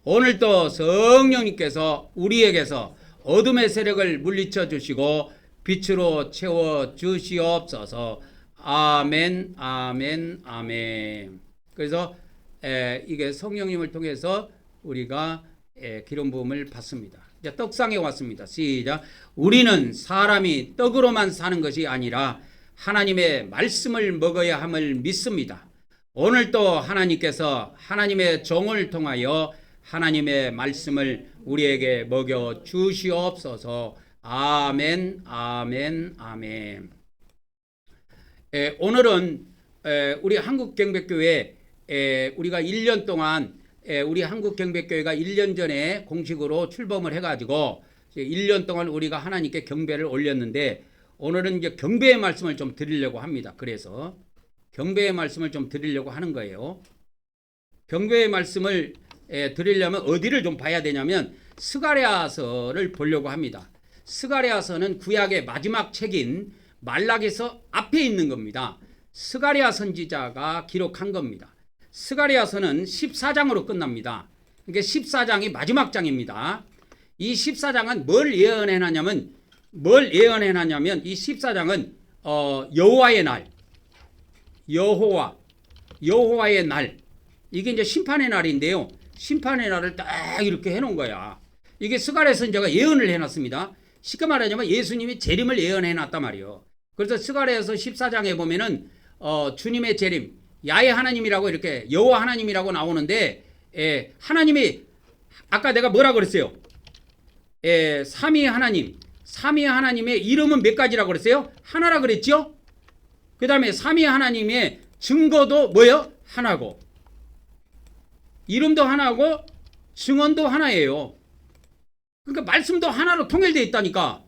Speaker 1: 오늘도 성령님께서 우리에게서 어둠의 세력을 물리쳐 주시고 빛으로 채워 주시옵소서. 아멘, 아멘, 아멘. 그래서 이게 성령님을 통해서 우리가 기름 부음을 받습니다. 이제 떡상에 왔습니다. 시작. 우리는 사람이 떡으로만 사는 것이 아니라 하나님의 말씀을 먹어야 함을 믿습니다. 오늘도 하나님께서 하나님의 종을 통하여 하나님의 말씀을 우리에게 먹여 주시옵소서. 아멘, 아멘, 아멘. 오늘은 우리 한국경배교회 우리가 1년 동안 우리 한국경배교회가 1년 전에 공식으로 출범을 해가지고 1년 동안 우리가 하나님께 경배를 올렸는데 오늘은 이제 경배의 말씀을 좀 드리려고 합니다. 그래서 경배의 말씀을 좀 드리려고 하는 거예요. 경배의 말씀을 드리려면 어디를 좀 봐야 되냐면 스가랴서를 보려고 합니다. 스가랴서는 구약의 마지막 책인 말라기서 앞에 있는 겁니다. 스가랴 선지자가 기록한 겁니다. 스가랴서는 14장으로 끝납니다. 이게 14장이 마지막 장입니다. 이 14장은 뭘 예언해놨냐면 이 14장은 여호와의 날, 여호와의 날, 이게 이제 심판의 날인데요. 심판의 날을 딱 이렇게 해놓은 거야. 이게 스가랴 선지자가 예언을 해놨습니다. 쉽게 말하자면 예수님이 재림을 예언해놨단 말이에요. 그래서 스가랴서 14장에 보면은 주님의 재림, 야훼 하나님이라고 이렇게 여호와 하나님이라고 나오는데 하나님이 아까 내가 뭐라 그랬어요? 삼위 하나님의 이름은 몇 가지라고 그랬어요? 하나라 그랬죠? 그 다음에 삼위 하나님의 증거도 뭐예요? 하나고 이름도 하나고 증언도 하나예요. 그러니까 말씀도 하나로 통일되어 있다니까.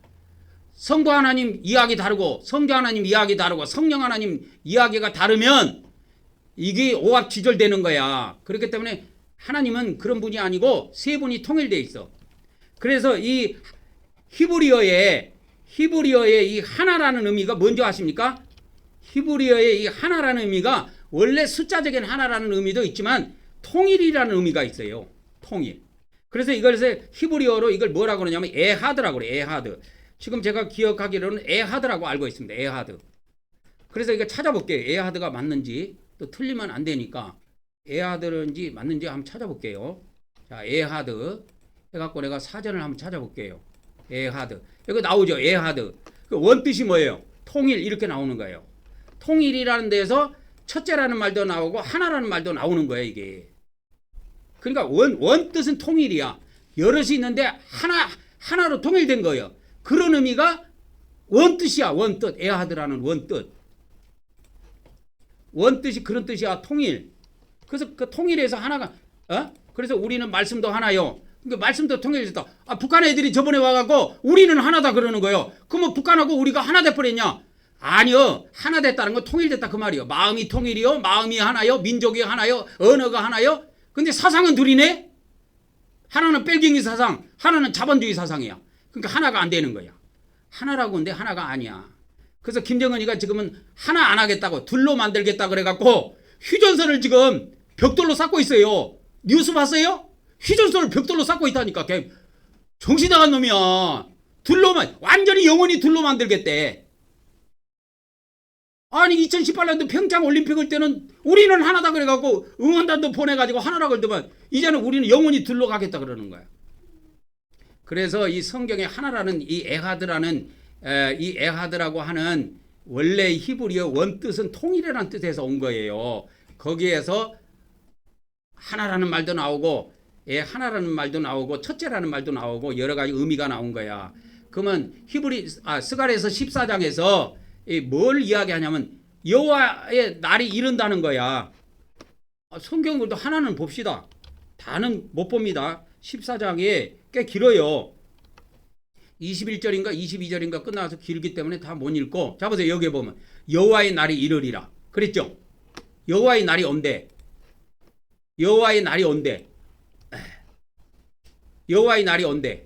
Speaker 1: 성부 하나님 이야기 다르고 성자 하나님 이야기 다르고 성령 하나님 이야기가 다르면 이게 오합지졸되는 거야. 그렇기 때문에 하나님은 그런 분이 아니고 세 분이 통일되어 있어. 그래서 이 히브리어의 이 하나라는 의미가 뭔지 아십니까? 히브리어의 이 하나라는 의미가 원래 숫자적인 하나라는 의미도 있지만 통일이라는 의미가 있어요. 통일. 그래서 이것을 히브리어로 이걸 뭐라고 그러냐면 에하드라고 그래요. 에하드. 지금 제가 기억하기로는 에하드라고 알고 있습니다. 에하드. 그래서 이거 찾아볼게요. 에하드가 맞는지. 또 틀리면 안 되니까 에하드인지 맞는지 한번 찾아볼게요. 자, 에하드 해갖고 내가 사전을 한번 찾아볼게요. 에하드. 여기 나오죠. 에하드. 그 원뜻이 뭐예요? 통일 이렇게 나오는 거예요. 통일이라는 데에서 첫째라는 말도 나오고 하나라는 말도 나오는 거예요. 이게. 그러니까 원뜻은 통일이야. 여럿이 있는데 하나로 통일된 거예요. 그런 의미가 원뜻이야. 원뜻. 에하드라는 원뜻. 원뜻이 그런 뜻이야. 통일. 그래서 그 통일에서 하나가 그래서 우리는 말씀도 하나요. 그러니까 말씀도 통일됐다. 북한 애들이 저번에 와갖고 우리는 하나다 그러는 거예요. 그러면 북한하고 우리가 하나 돼버렸냐? 아니요. 하나 됐다는 건 통일됐다 그 말이요. 마음이 통일이요. 마음이 하나요. 민족이 하나요. 언어가 하나요. 근데 사상은 둘이네. 하나는 뺄갱이 사상, 하나는 자본주의 사상이야. 그러니까 하나가 안 되는 거야. 하나라고 하는데 하나가 아니야. 그래서 김정은이가 지금은 하나 안 하겠다고 둘로 만들겠다 그래갖고 휴전선을 지금 벽돌로 쌓고 있어요. 뉴스 봤어요? 휴전선을 벽돌로 쌓고 있다니까. 걔 정신 나간 놈이야. 둘로만 완전히 영원히 둘로 만들겠대. 아니 2018년도 평창 올림픽을 때는 우리는 하나다 그래갖고 응원단도 보내가지고 하나라고 그러더만 이제는 우리는 영원히 둘로 가겠다 그러는 거야. 그래서 이 성경에 하나라는 이 에하드라고 하는 원래 히브리어 원뜻은 통일이라는 뜻에서 온 거예요. 거기에서 하나라는 말도 나오고 하나라는 말도 나오고 첫째라는 말도 나오고 여러 가지 의미가 나온 거야. 그러면 스가랴서 14장에서 뭘 이야기하냐면 여호와의 날이 이른다는 거야. 성경을도 하나는 봅시다. 다는 못 봅니다. 14장에 꽤 길어요. 21절인가 22절인가 끝나서 길기 때문에 다 못 읽고. 자 보세요. 여기에 보면 여호와의 날이 이르리라 그랬죠. 여호와의 날이 온대. 여호와의 날이 온대. 여호와의 날이 온대.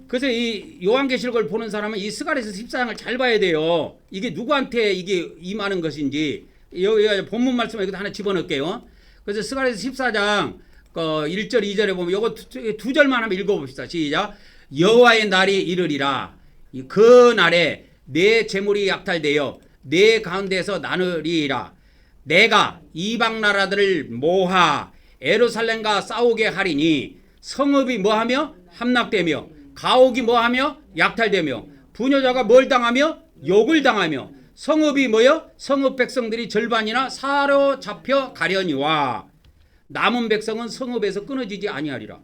Speaker 1: 그래서 이 요한계시록을 보는 사람은 이 스가랴서 14장을 잘 봐야 돼요. 이게 누구한테 이게 임하는 것인지. 여기 본문 말씀에 하나 집어넣을게요. 그래서 스가랴서 14장 1절 2절에 보면 요거 두 절만 한번 읽어봅시다. 시작. 여호와의 날이 이르리라. 그 날에 내 재물이 약탈되어 내 가운데서 나누리라. 내가 이방 나라들을 모아 예루살렘과 싸우게 하리니 성읍이 뭐하며 함락되며 가옥이 뭐하며 약탈되며 부녀자가 뭘 당하며 욕을 당하며 성읍이 뭐여 성읍 백성들이 절반이나 사로잡혀 가려니와 남은 백성은 성읍에서 끊어지지 아니하리라.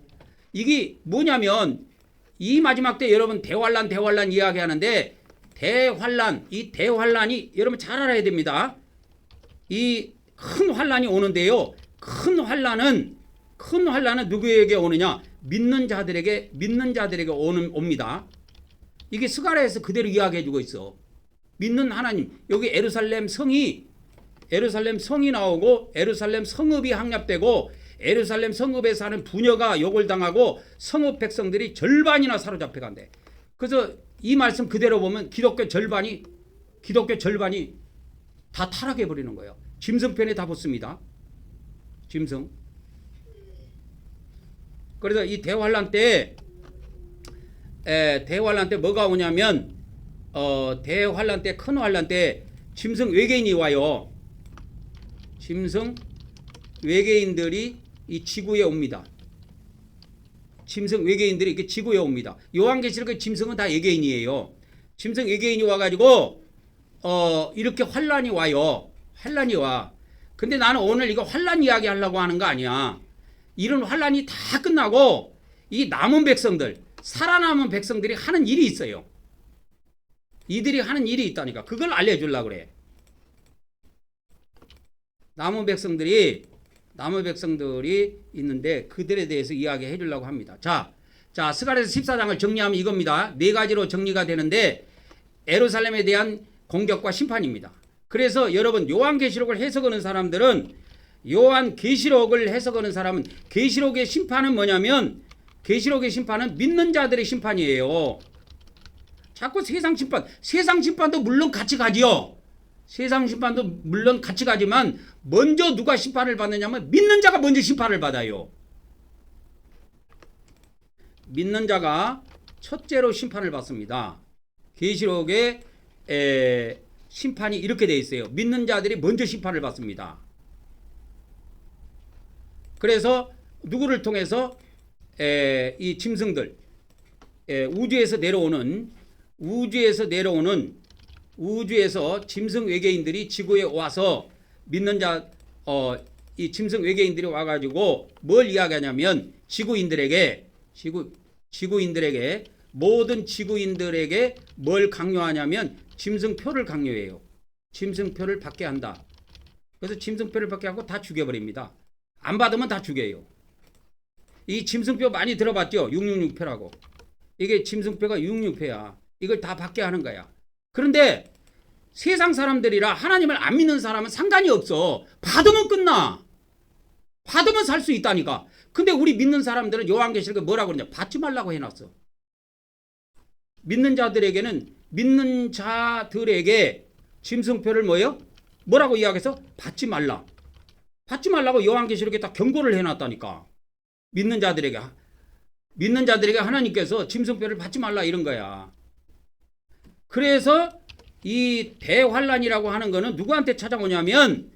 Speaker 1: 이게 뭐냐면 이 마지막 때 여러분 대환란 이야기하는데 이 대환란이 여러분 잘 알아야 됩니다. 이 큰 환란이 오는데요. 큰 환란은 누구에게 오느냐? 믿는 자들에게 옵니다. 이게 스가랴에서 그대로 이야기해주고 있어. 믿는 하나님. 여기 예루살렘 성이 나오고 예루살렘 성읍이 함락되고 예루살렘 성읍에 사는 부녀가 욕을 당하고 성읍 백성들이 절반이나 사로잡혀 간대. 그래서 이 말씀 그대로 보면 기독교 절반이 다 타락해 버리는 거예요. 짐승편에 다 붙습니다. 짐승. 그래서 이 대환란 때 뭐가 오냐면 대환란 때 큰 환란 때 짐승 외계인이 와요. 짐승 외계인들이 이 지구에 옵니다. 짐승 외계인들이 이렇게 지구에 옵니다. 요한계시록의 짐승은 다 외계인이에요. 짐승 외계인이 와가지고 이렇게 환란이 와요. 환란이 와. 근데 나는 오늘 이거 환란 이야기 하려고 하는 거 아니야. 이런 환란이 다 끝나고 이 남은 백성들, 살아남은 백성들이 하는 일이 있어요. 이들이 하는 일이 있다니까. 그걸 알려주려고 그래. 남은 백성들이 있는데 그들에 대해서 이야기해 주려고 합니다. 자, 스가랴서 14장을 정리하면 이겁니다. 네 가지로 정리가 되는데 예루살렘에 대한 공격과 심판입니다. 그래서 여러분 요한계시록을 해석하는 사람은 계시록의 심판은 뭐냐면 계시록의 심판은 믿는 자들의 심판이에요. 자꾸 세상 심판도 물론 같이 가지요. 세상 심판도 물론 같이 가지만 먼저 누가 심판을 받느냐면 믿는 자가 먼저 심판을 받아요. 믿는 자가 첫째로 심판을 받습니다. 계시록의 심판이 이렇게 돼 있어요. 믿는 자들이 먼저 심판을 받습니다. 그래서 누구를 통해서 이 짐승들 우주에서 짐승 외계인들이 지구에 와서 믿는 이 짐승 외계인들이 와가지고 뭘 이야기하냐면 모든 지구인들에게 뭘 강요하냐면 짐승표를 강요해요. 짐승표를 받게 한다. 그래서 짐승표를 받게 하고 다 죽여버립니다. 안 받으면 다 죽여요. 이 짐승표 많이 들어봤죠? 666표라고. 이게 짐승표가 666표야. 이걸 다 받게 하는 거야. 그런데 세상 사람들이라 하나님을 안 믿는 사람은 상관이 없어. 받으면 끝나. 받으면 살 수 있다니까. 근데 우리 믿는 사람들은 요한계시록에 뭐라고 그러냐? 받지 말라고 해놨어. 믿는 자들에게 짐승표를 뭐라고 이야기해서 받지 말라고 요한계시록에 딱 경고를 해놨다니까. 믿는 자들에게 하나님께서 짐승표를 받지 말라 이런 거야. 그래서 이 대환란이라고 하는 거는 누구한테 찾아오냐면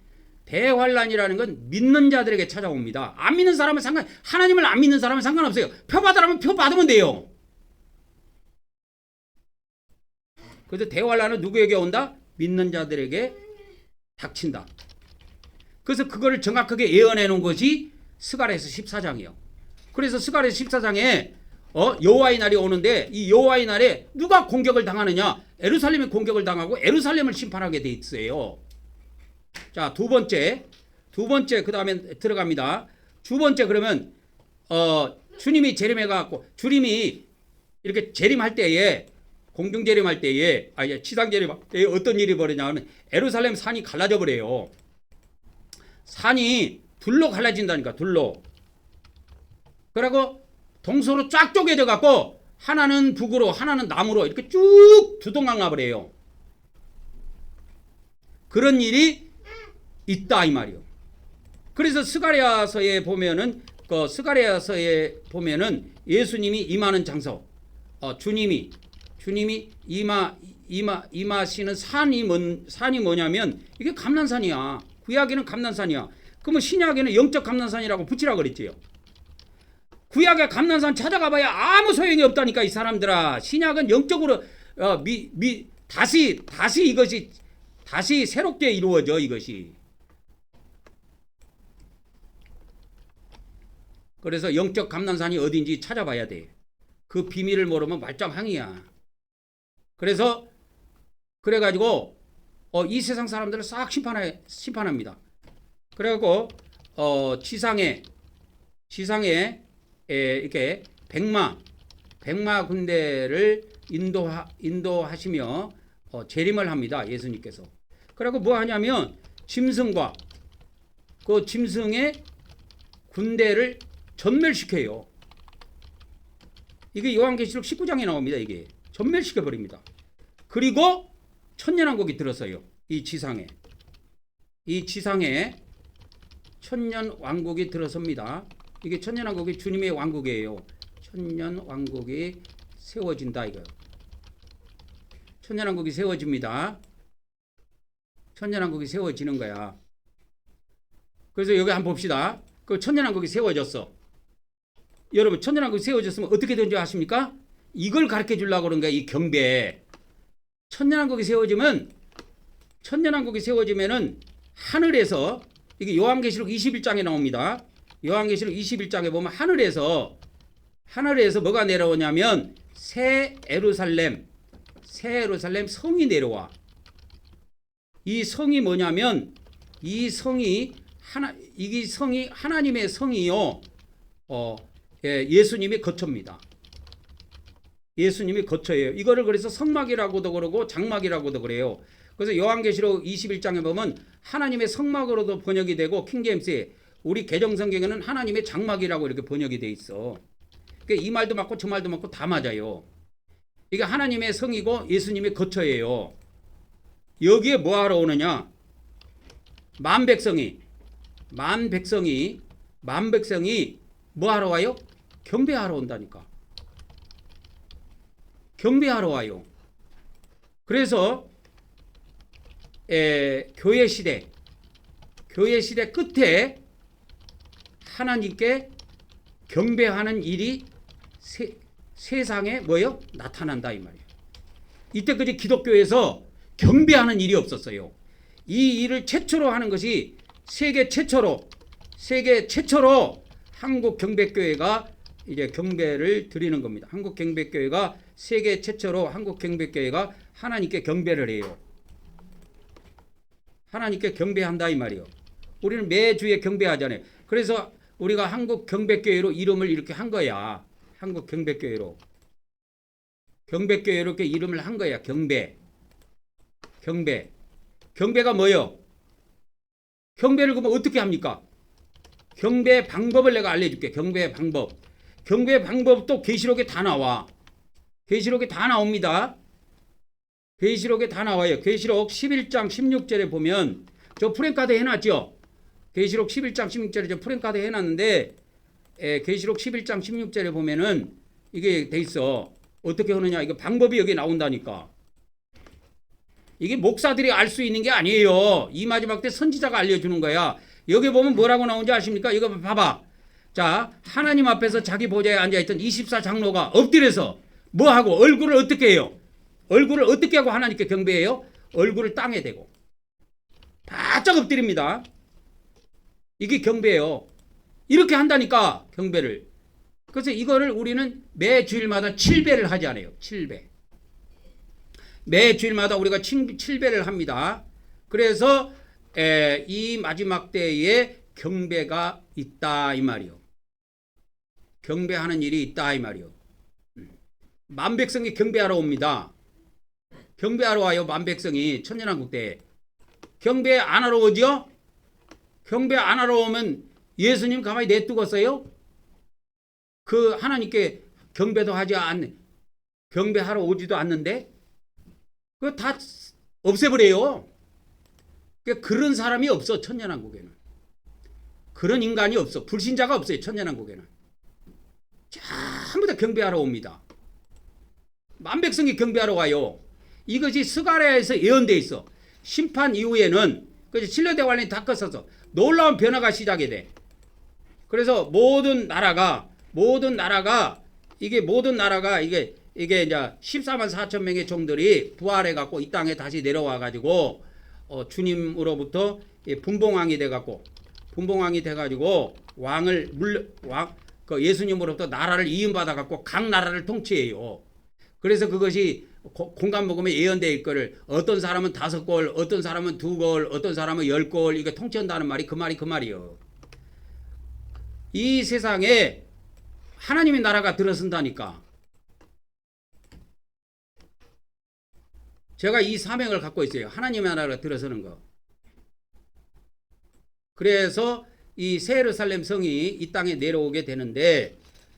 Speaker 1: 대환란이라는 건 믿는 자들에게 찾아옵니다. 안 믿는 사람은 하나님을 안 믿는 사람은 상관없어요. 표 받으라면 표 받으면 돼요. 그래서 대환란은 누구에게 온다? 믿는 자들에게 닥친다. 그래서 그거를 정확하게 예언해 놓은 것이 스가랴서 14장이에요. 그래서 스가랴서 14장에 여호와의 날이 오는데 이 여호와의 날에 누가 공격을 당하느냐? 예루살렘이 공격을 당하고 예루살렘을 심판하게 돼 있어요. 자, 두 번째 그다음에 들어갑니다. 두 번째 그러면 주님이 재림해 갖고 주님이 이렇게 재림할 때에 공중 재림할 때에 지상 재림할 때에 어떤 일이 벌어지냐면 예루살렘 산이 갈라져 버려요. 산이 둘로 갈라진다니까. 둘로. 그리고 동서로 쫙 쪼개져 갖고 하나는 북으로 하나는 남으로 이렇게 쭉 두동강 나버려요. 그런 일이 있다 이 말이요. 그래서 스가랴서에 보면은 예수님이 임하는 장소, 주님이 임하시는 산이 뭐냐면 이게 감람산이야. 구약에는 감난산이야. 그러면 신약에는 영적 감난산이라고 붙이라 그랬지요. 구약의 감난산 찾아가봐야 아무 소용이 없다니까 이 사람들아. 신약은 영적으로 다시 이것이 다시 새롭게 이루어져 이것이. 그래서 영적 감난산이 어딘지 찾아봐야 돼. 그 비밀을 모르면 말짱항이야. 그래서 그래가지고 이 세상 사람들을 싹 심판합니다. 그래갖고 지상에 이렇게 백마 군대를 인도하시며 재림을 합니다. 예수님께서. 그리고 뭐 하냐면 짐승과 그 짐승의 군대를 전멸시켜요. 이게 요한계시록 19장에 나옵니다. 이게 전멸시켜 버립니다. 그리고 천년왕국이 들었어요. 이 지상에 천년왕국이 들어섭니다. 이게 천년왕국이 주님의 왕국이에요. 천년왕국이 세워진다 이거예요. 천년왕국이 세워집니다. 천년왕국이 세워지는 거야. 그래서 여기 한번 봅시다. 그 천년왕국이 세워졌어. 여러분 천년왕국이 세워졌으면 어떻게 된지 아십니까? 이걸 가르쳐 주려고 그런 거야. 이 경배. 천년왕국이 세워지면은 하늘에서 이게 요한계시록 21장에 나옵니다. 요한계시록 21장에 보면 하늘에서 뭐가 내려오냐면 새 예루살렘 성이 내려와. 이 성이 뭐냐면 이 성이 하나님의 성이요. 예수님의 거처입니다. 예수님이 거처예요. 이거를 그래서 성막이라고도 그러고 장막이라고도 그래요. 그래서 요한계시록 21장에 보면 하나님의 성막으로도 번역이 되고 킹제임스에 우리 개정성경에는 하나님의 장막이라고 이렇게 번역이 돼 있어. 그러니까 이 말도 맞고 저 말도 맞고 다 맞아요. 이게 하나님의 성이고 예수님의 거처예요. 여기에 뭐하러 오느냐? 만 백성이 뭐하러 와요? 경배하러 온다니까. 경배하러 와요. 그래서 교회 시대 끝에 하나님께 경배하는 일이 세상에 뭐요? 나타난다 이 말이에요. 이때까지 기독교에서 경배하는 일이 없었어요. 이 일을 최초로 하는 것이 세계 최초로 한국 경배교회가 이제 경배를 드리는 겁니다. 한국 경배교회가 세계 최초로 한국 경배교회가 하나님께 경배를 해요. 하나님께 경배한다 이 말이에요. 우리는 매주에 경배하잖아요. 그래서 우리가 한국 경배교회로 이름을 이렇게 한 거야. 한국 경배교회로 이렇게 이름을 한 거야. 경배가 뭐예요? 경배를 그러면 어떻게 합니까? 경배 방법을 내가 알려줄게. 경배 방법도 계시록에 다 나와. 계시록에 다 나옵니다. 계시록에 다 나와요. 계시록 11장 16절에 보면 저 프랭카드 해놨죠. 계시록 11장 16절에 저 프랭카드 해놨는데 계시록 11장 16절에 보면은 이게 돼 있어. 어떻게 하느냐 이거 방법이 여기 나온다니까. 이게 목사들이 알 수 있는 게 아니에요. 이 마지막 때 선지자가 알려주는 거야. 여기 보면 뭐라고 나오는지 아십니까? 이거 봐봐. 자, 하나님 앞에서 자기 보좌에 앉아있던 24장로가 엎드려서 뭐하고 얼굴을 어떻게 해요? 얼굴을 어떻게 하고 하나님께 경배해요? 얼굴을 땅에 대고 바짝 엎드립니다. 이게 경배예요. 이렇게 한다니까 경배를. 그래서 이거를 우리는 매 주일마다 7배를 하지 않아요. 7배. 매 주일마다 우리가 7배를 합니다. 그래서 이 마지막 때에 경배가 있다 이 말이요. 경배하는 일이 있다 이 말이요. 만백성이 경배하러 옵니다. 경배하러 와요. 만백성이 천년왕국 때. 경배 안 하러 오죠? 경배 안 하러 오면 예수님 가만히 내두겠어요? 그 하나님께 경배도 하지 않는 경배하러 오지도 않는데 그거 다 없애버려요. 그런 사람이 없어. 천년왕국에는 그런 인간이 없어. 불신자가 없어요. 천년왕국에는 전부 다 경배하러 옵니다. 만백성이 경배하러 와요. 이것이 스가랴에서 예언되어 있어. 심판 이후에는 그래서 진료대관련이 다 껐어서 놀라운 변화가 시작이 돼. 그래서 모든 나라가 이게 이제 14만 4천 명의 종들이 부활해 갖고 이 땅에 다시 내려와 가지고 주님으로부터 분봉왕이 돼 갖고 그 예수님으로부터 나라를 이임받아 갖고 각 나라를 통치해요. 그래서 그것이 공간 복음에 예언되어 있거를 어떤 사람은 5골, 어떤 사람은 2골, 어떤 사람은 10골 이게 통치한다는 말이 그 말이요. 이 세상에 하나님의 나라가 들어선다니까. 제가 이 사명을 갖고 있어요. 하나님의 나라가 들어서는 거. 그래서 이 새 예루살렘 성이 이 땅에 내려오게 되는데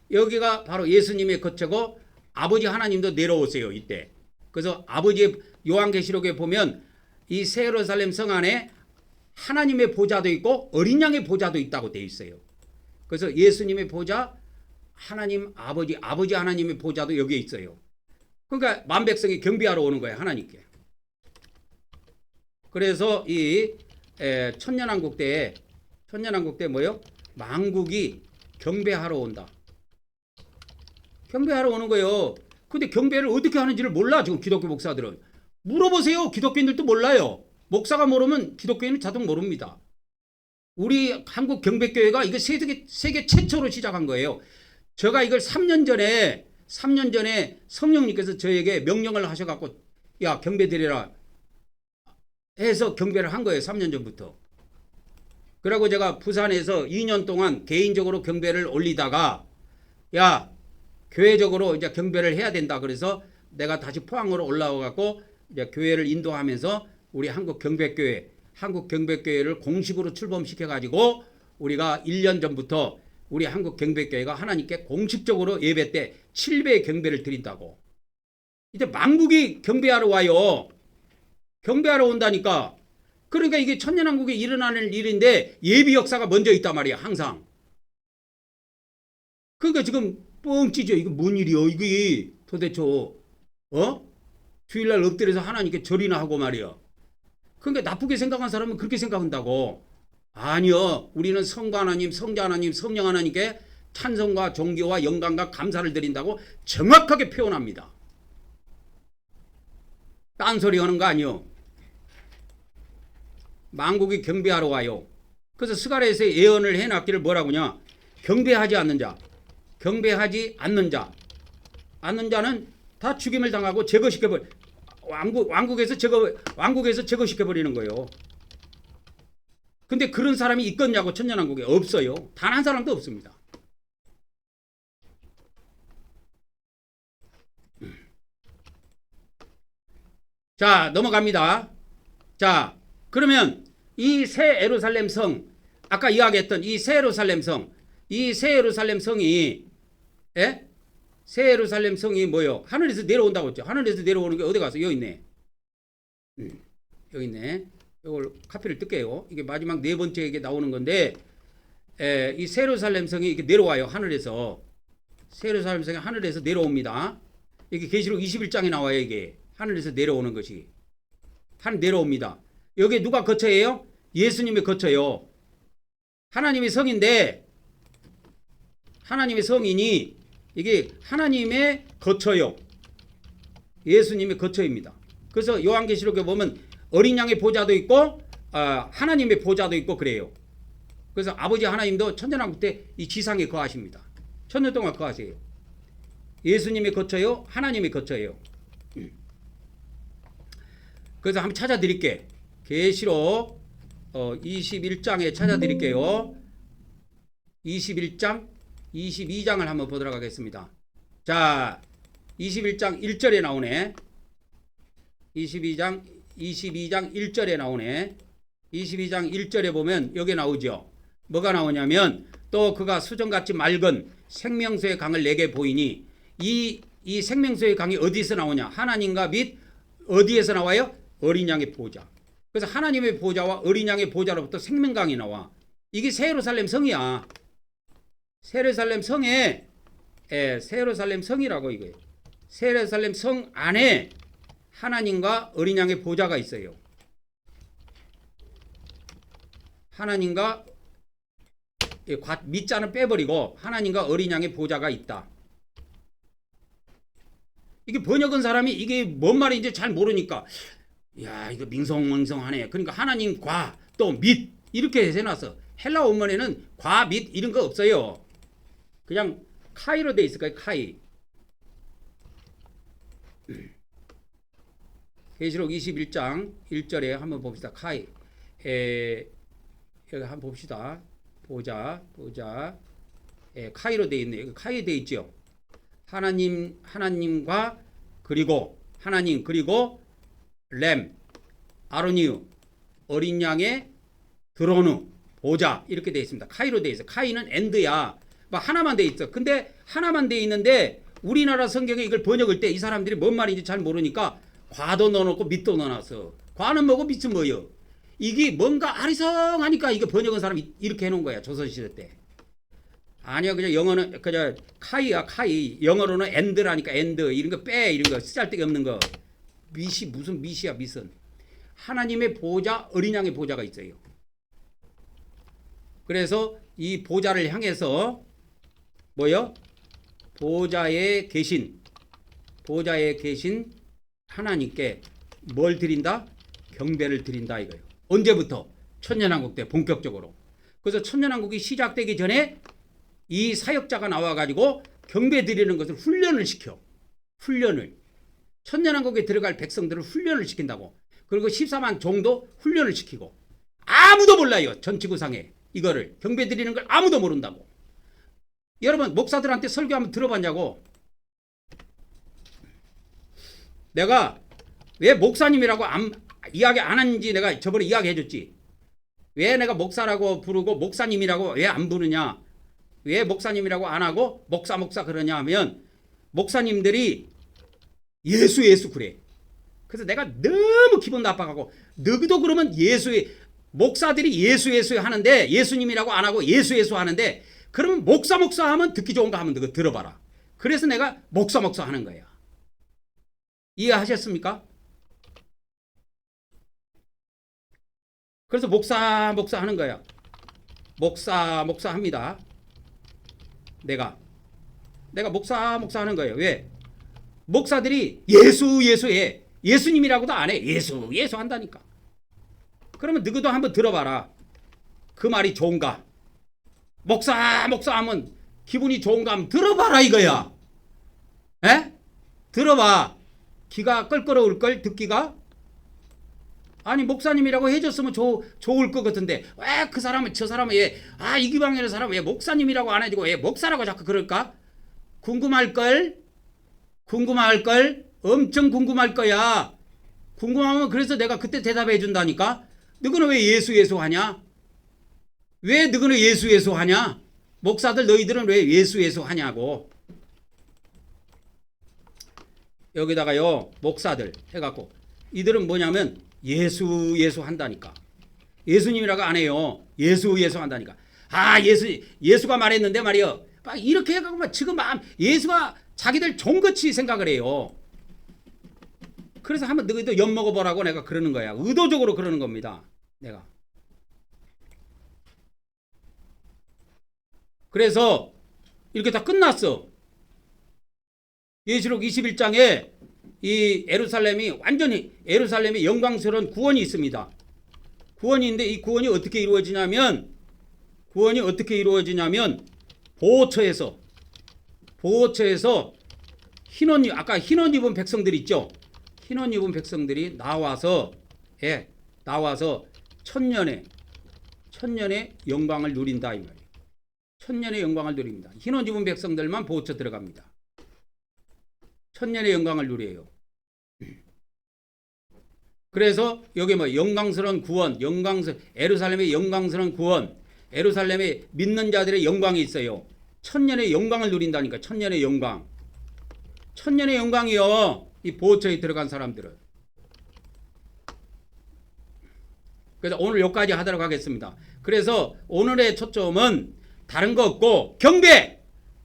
Speaker 1: 여기가 바로 예수님의 거처고 아버지 하나님도 내려오세요. 이때. 그래서 아버지의 요한계시록에 보면 이 새 예루살렘 성 안에 하나님의 보좌도 있고 어린 양의 보좌도 있다고 되어 있어요. 그래서 예수님의 보좌, 하나님 아버지 하나님의 보좌도 여기에 있어요. 그러니까 만백성이 경배하러 오는 거예요. 하나님께. 그래서 이 천년왕국 때 뭐요? 만국이 경배하러 온다. 경배하러 오는 거예요. 근데 경배를 어떻게 하는지를 몰라. 지금 기독교 목사들은. 물어보세요. 기독교인들도 몰라요. 목사가 모르면 기독교인은 자동 모릅니다. 우리 한국 경배교회가 이거 세계 최초로 시작한 거예요. 제가 이걸 3년 전에 성령님께서 저에게 명령을 하셔갖고 야 경배 드리라 해서 경배를 한 거예요. 3년 전부터. 그리고 제가 부산에서 2년 동안 개인적으로 경배를 올리다가 야 교회적으로 이제 경배를 해야 된다. 그래서 내가 다시 포항으로 올라와 갖고 이제 교회를 인도하면서 우리 한국 경배교회를 공식으로 출범시켜 가지고 우리가 1년 전부터 우리 한국 경배교회가 하나님께 공식적으로 예배 때 7배의 경배를 드린다고. 이제 만국이 경배하러 와요. 경배하러 온다니까. 그러니까 이게 천년왕국에 일어나는 일인데 예비 역사가 먼저 있단 말이야. 항상. 그러니까 지금 뻥치죠. 이거 뭔 일이요? 이게 도대체 주일날 엎드려서 하나님께 절이나 하고 말이야. 그러니까 나쁘게 생각한 사람은 그렇게 생각한다고. 아니요. 우리는 성부 하나님, 성자 하나님, 성령 하나님께 찬송과 존귀와 영광과 감사를 드린다고 정확하게 표현합니다. 딴소리 하는 거 아니요. 만국이 경배하러 와요. 그래서 스가랴에서 예언을 해놨기를 뭐라고냐. 경배하지 않는 자는 다 죽임을 당하고 제거시켜버려. 왕국에서 제거시켜버리는 거예요. 근데 그런 사람이 있겠냐고. 천년왕국에 없어요. 단 한 사람도 없습니다. 자, 넘어갑니다. 자, 그러면 이 새 예루살렘 성, 아까 이야기했던 이 새 예루살렘 성이 새 예루살렘 성이 뭐요? 하늘에서 내려온다고 했죠. 하늘에서 내려오는 게 어디 가서? 여기 있네. 여기 있네. 이걸 카피를 뜰게요. 이게 마지막 네 번째에 이게 나오는 건데, 이 새 예루살렘 성이 이렇게 내려와요. 하늘에서. 새 예루살렘 성이 하늘에서 내려옵니다. 이게 계시록 21장에 나와요. 이게 하늘에서 내려오는 것이. 하늘 내려옵니다. 여기 누가 거처예요? 예수님의 거처요. 하나님의 성인데, 하나님의 성이니 이게 하나님의 거처요. 예수님의 거처입니다. 그래서 요한계시록에 보면 어린 양의 보좌도 있고 하나님의 보좌도 있고 그래요. 그래서 아버지 하나님도 천년왕국 때 이 지상에 거하십니다. 천년 동안 거하세요. 예수님의 거처요. 하나님의 거처예요. 그래서 한번 찾아드릴게. 계시록 21장에 찾아드릴게요. 21장 22장을 한번 보도록 하겠습니다. 자, 21장 1절에 나오네. 22장 1절에 나오네. 22장 1절에 보면 여기 나오죠. 뭐가 나오냐면 또 그가 수정같이 맑은 생명수의 강을 내게 보이니 이 생명수의 강이 어디서 나오냐? 하나님과 및 어디에서 나와요? 어린 양의 보좌. 그래서 하나님의 보좌와 어린 양의 보좌로부터 생명강이 나와. 이게 새 예루살렘 성이야. 새 예루살렘 성에 새 예루살렘 성이라고 이거예요. 새 예루살렘 성 안에 하나님과 어린 양의 보좌가 있어요. 하나님과 밑자는 빼버리고 하나님과 어린 양의 보좌가 있다. 이게 번역한 사람이 이게 뭔 말인지 잘 모르니까 야 이거 밍성밍성하네. 그러니까 하나님과 또 밑 이렇게 해놨어. 헬라 원문에는 과 밑 이런 거 없어요. 그냥 카이로 돼 있을 거예요. 카이. 계시록 21장 1절에 한번 봅시다. 카이. 여기 한번 봅시다. 보자. 카이로 돼 있네. 여기 카이 돼 있죠. 하나님과 그리고 하나님 그리고 램 아로니우 어린 양의 드로누 보좌 이렇게 돼 있습니다. 카이로 돼 있어. 카이는 엔드야. 막 하나만 돼 있어. 근데 하나만 돼 있는데 우리나라 성경에 이걸 번역할 때 이 사람들이 뭔 말인지 잘 모르니까 과도 넣어놓고 밑도 넣어놨어. 과는 뭐고 밑은 뭐요? 이게 뭔가 아리송하니까 이거 번역한 사람이 이렇게 해놓은 거야. 조선시대 때. 아니야 그냥 영어는 그냥 카이야 카이. 영어로는 엔드라니까 엔드 이런 거 빼 이런 거 쓰잘데기 없는 거. 밑이 무슨 밑이야 밑은. 하나님의 보좌 어린 양의 보좌가 있어요. 그래서 이 보좌를 향해서 뭐요? 보좌에 계신 하나님께 뭘 드린다? 경배를 드린다 이거예요. 언제부터? 천년왕국 때 본격적으로. 그래서 천년왕국이 시작되기 전에 이 사역자가 나와가지고 경배 드리는 것을 훈련을 시켜. 훈련을. 천년왕국에 들어갈 백성들을 훈련을 시킨다고. 그리고 14만 종도 훈련을 시키고. 아무도 몰라요. 전 지구상에. 이거를 경배 드리는 걸 아무도 모른다고. 여러분 목사들한테 설교 한번 들어봤냐고. 내가 왜 목사님이라고 이야기 안 하는지 내가 저번에 이야기 해줬지. 왜 내가 목사라고 부르고 목사님이라고 왜 안 부르냐. 왜 목사님이라고 안 하고 목사 그러냐 하면 목사님들이 예수 그래. 그래서 내가 너무 기분 나빠가고 너희도 그러면 목사들이 예수 하는데 예수님이라고 안 하고 예수 하는데 그러면 목사 하면 듣기 좋은 거 하면 그거 들어봐라. 그래서 내가 목사 하는 거야. 이해하셨습니까? 그래서 목사 하는 거야. 목사 합니다. 내가 목사 하는 거예요. 왜? 목사들이 예수 해. 예수님이라고도 안 해. 예수 한다니까. 그러면 너희도 한번 들어봐라. 그 말이 좋은가? 목사 하면 기분이 좋은가 하면 들어봐라 이거야. 에? 들어봐. 귀가 껄끄러울걸 듣기가? 아니 목사님이라고 해줬으면 좋을 것 같은데 왜 그 사람은 저 사람은 이 기방이라는 사람 왜 목사님이라고 안 해주고 왜 목사라고 자꾸 그럴까? 궁금할걸? 엄청 궁금할 거야. 궁금하면 그래서 내가 그때 대답해 준다니까. 너희는 왜 예수 하냐? 왜 너희는 예수 하냐? 목사들 너희들은 왜 예수 하냐고. 여기다가요 목사들 해갖고 이들은 뭐냐면 예수 한다니까. 예수님이라고 안 해요. 예수 한다니까. 예수가 말했는데 말이요. 막 이렇게 해갖고 지금 예수가 자기들 종같이 생각을 해요. 그래서 한번 너희도 엿먹어보라고 내가 그러는 거야. 의도적으로 그러는 겁니다. 내가. 그래서 이렇게 다 끝났어. 계시록 21장에 이 예루살렘이 영광스러운 구원이 있습니다. 구원이 있는데 이 구원이 어떻게 이루어지냐면 보호처에서 아까 흰옷 입은 백성들 있죠. 흰옷 입은 백성들이 나와서 천년의 영광을 누린다 이 말이에요. 천년의 영광을 누립니다. 흰옷 입은 백성들만 보호처 들어갑니다. 천년의 영광을 누려요. 그래서 여기 영광스러운 구원, 예루살렘의 영광스러운 구원, 예루살렘의 믿는 자들의 영광이 있어요. 천년의 영광을 누린다니까. 천년의 영광. 천년의 영광이요. 이 보호처에 들어간 사람들은. 그래서 오늘 여기까지 하도록 하겠습니다. 그래서 오늘의 초점은 다른 거 없고 경배.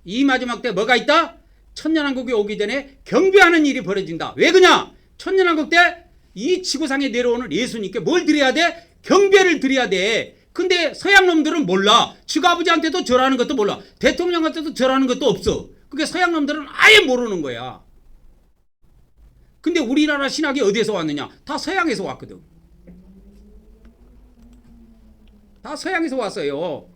Speaker 1: 이 마지막 때 뭐가 있다? 천년왕국이 오기 전에 경배하는 일이 벌어진다. 왜 그냐? 천년왕국 때 이 지구상에 내려오는 예수님께 뭘 드려야 돼? 경배를 드려야 돼. 그 근데 서양 놈들은 몰라. 지가 아버지한테도 절하는 것도 몰라. 대통령한테도 절하는 것도 없어. 그게 서양 놈들은 아예 모르는 거야. 근데 우리나라 신학이 어디에서 왔느냐? 다 서양에서 왔거든. 다 서양에서 왔어요.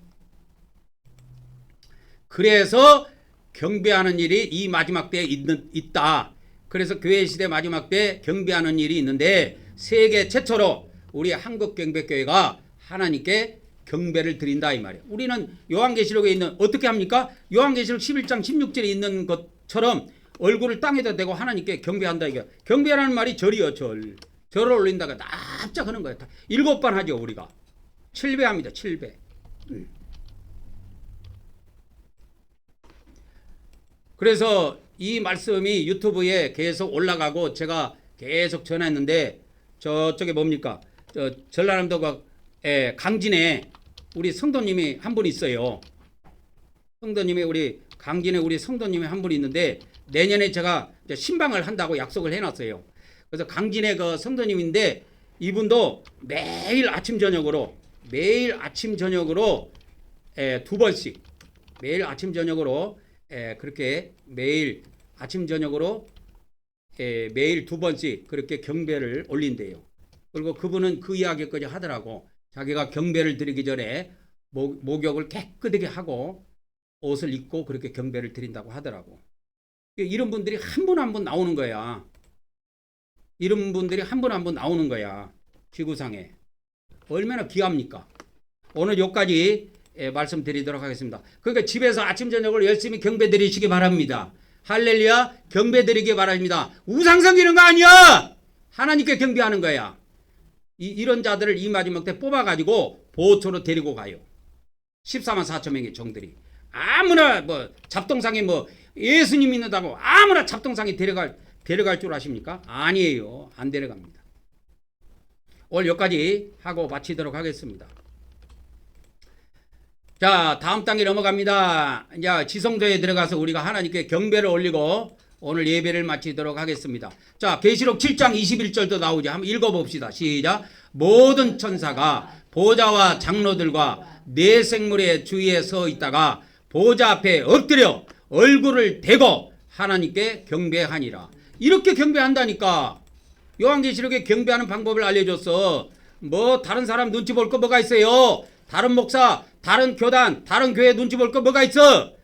Speaker 1: 그래서 경배하는 일이 이 마지막 때에 있다. 그래서 교회 시대 마지막 때 경배하는 일이 있는데 세계 최초로 우리 한국 경배교회가 하나님께 경배를 드린다 이 말이에요. 우리는 요한계시록에 있는 어떻게 합니까? 요한계시록 11장 16절에 있는 것처럼 얼굴을 땅에다 대고 하나님께 경배한다 이게. 경배라는 말이 절이요 절. 절을 올린다가 납작하는 거예요. 7번 하죠 우리가. 7배 합니다. 7배. 그래서 이 말씀이 유튜브에 계속 올라가고 제가 계속 전했는데 저쪽에 뭡니까? 전라남도 강진에 우리 성도님이 한 분 있어요. 성도님이 우리 강진에 우리 성도님이 한 분 있는데 내년에 제가 신방을 한다고 약속을 해놨어요. 그래서 강진의 그 성도님인데 이분도 매일 아침 저녁으로 두 번씩 매일 아침 저녁으로 그렇게 매일 아침 저녁으로 매일 두 번씩 그렇게 경배를 올린대요. 그리고 그분은 그 이야기까지 하더라고. 자기가 경배를 드리기 전에 목욕을 깨끗하게 하고 옷을 입고 그렇게 경배를 드린다고 하더라고. 이런 분들이 한 분 한 분 나오는 거야. 이런 분들이 한 분 한 분 나오는 거야. 지구상에. 얼마나 귀합니까? 오늘 여기까지 말씀드리도록 하겠습니다. 그러니까 집에서 아침 저녁을 열심히 경배 드리시기 바랍니다. 할렐루야 경배 드리기 바랍니다. 우상 섬기는 거 아니야. 하나님께 경배하는 거야. 이런 자들을 이 마지막 때 뽑아가지고 보초로 데리고 가요. 14만 4천 명의 종들이 아무나 뭐 잡동상에 뭐 예수님 믿는다고 아무나 잡동상에 데려갈 줄 아십니까? 아니에요. 안 데려갑니다. 오늘 여기까지 하고 마치도록 하겠습니다. 자, 다음 단계 넘어갑니다. 이제 지성소에 들어가서 우리가 하나님께 경배를 올리고 오늘 예배를 마치도록 하겠습니다. 자, 계시록 7장 21절도 나오죠. 한번 읽어봅시다. 시작. 모든 천사가 보좌와 장로들과 네 생물의 주위에 서 있다가 보좌 앞에 엎드려 얼굴을 대고 하나님께 경배하니라. 이렇게 경배한다니까. 요한계시록에 경배하는 방법을 알려줬어. 뭐 다른 사람 눈치 볼 거 뭐가 있어요? 다른 목사, 다른 교단, 다른 교회 눈치 볼 거 뭐가 있어?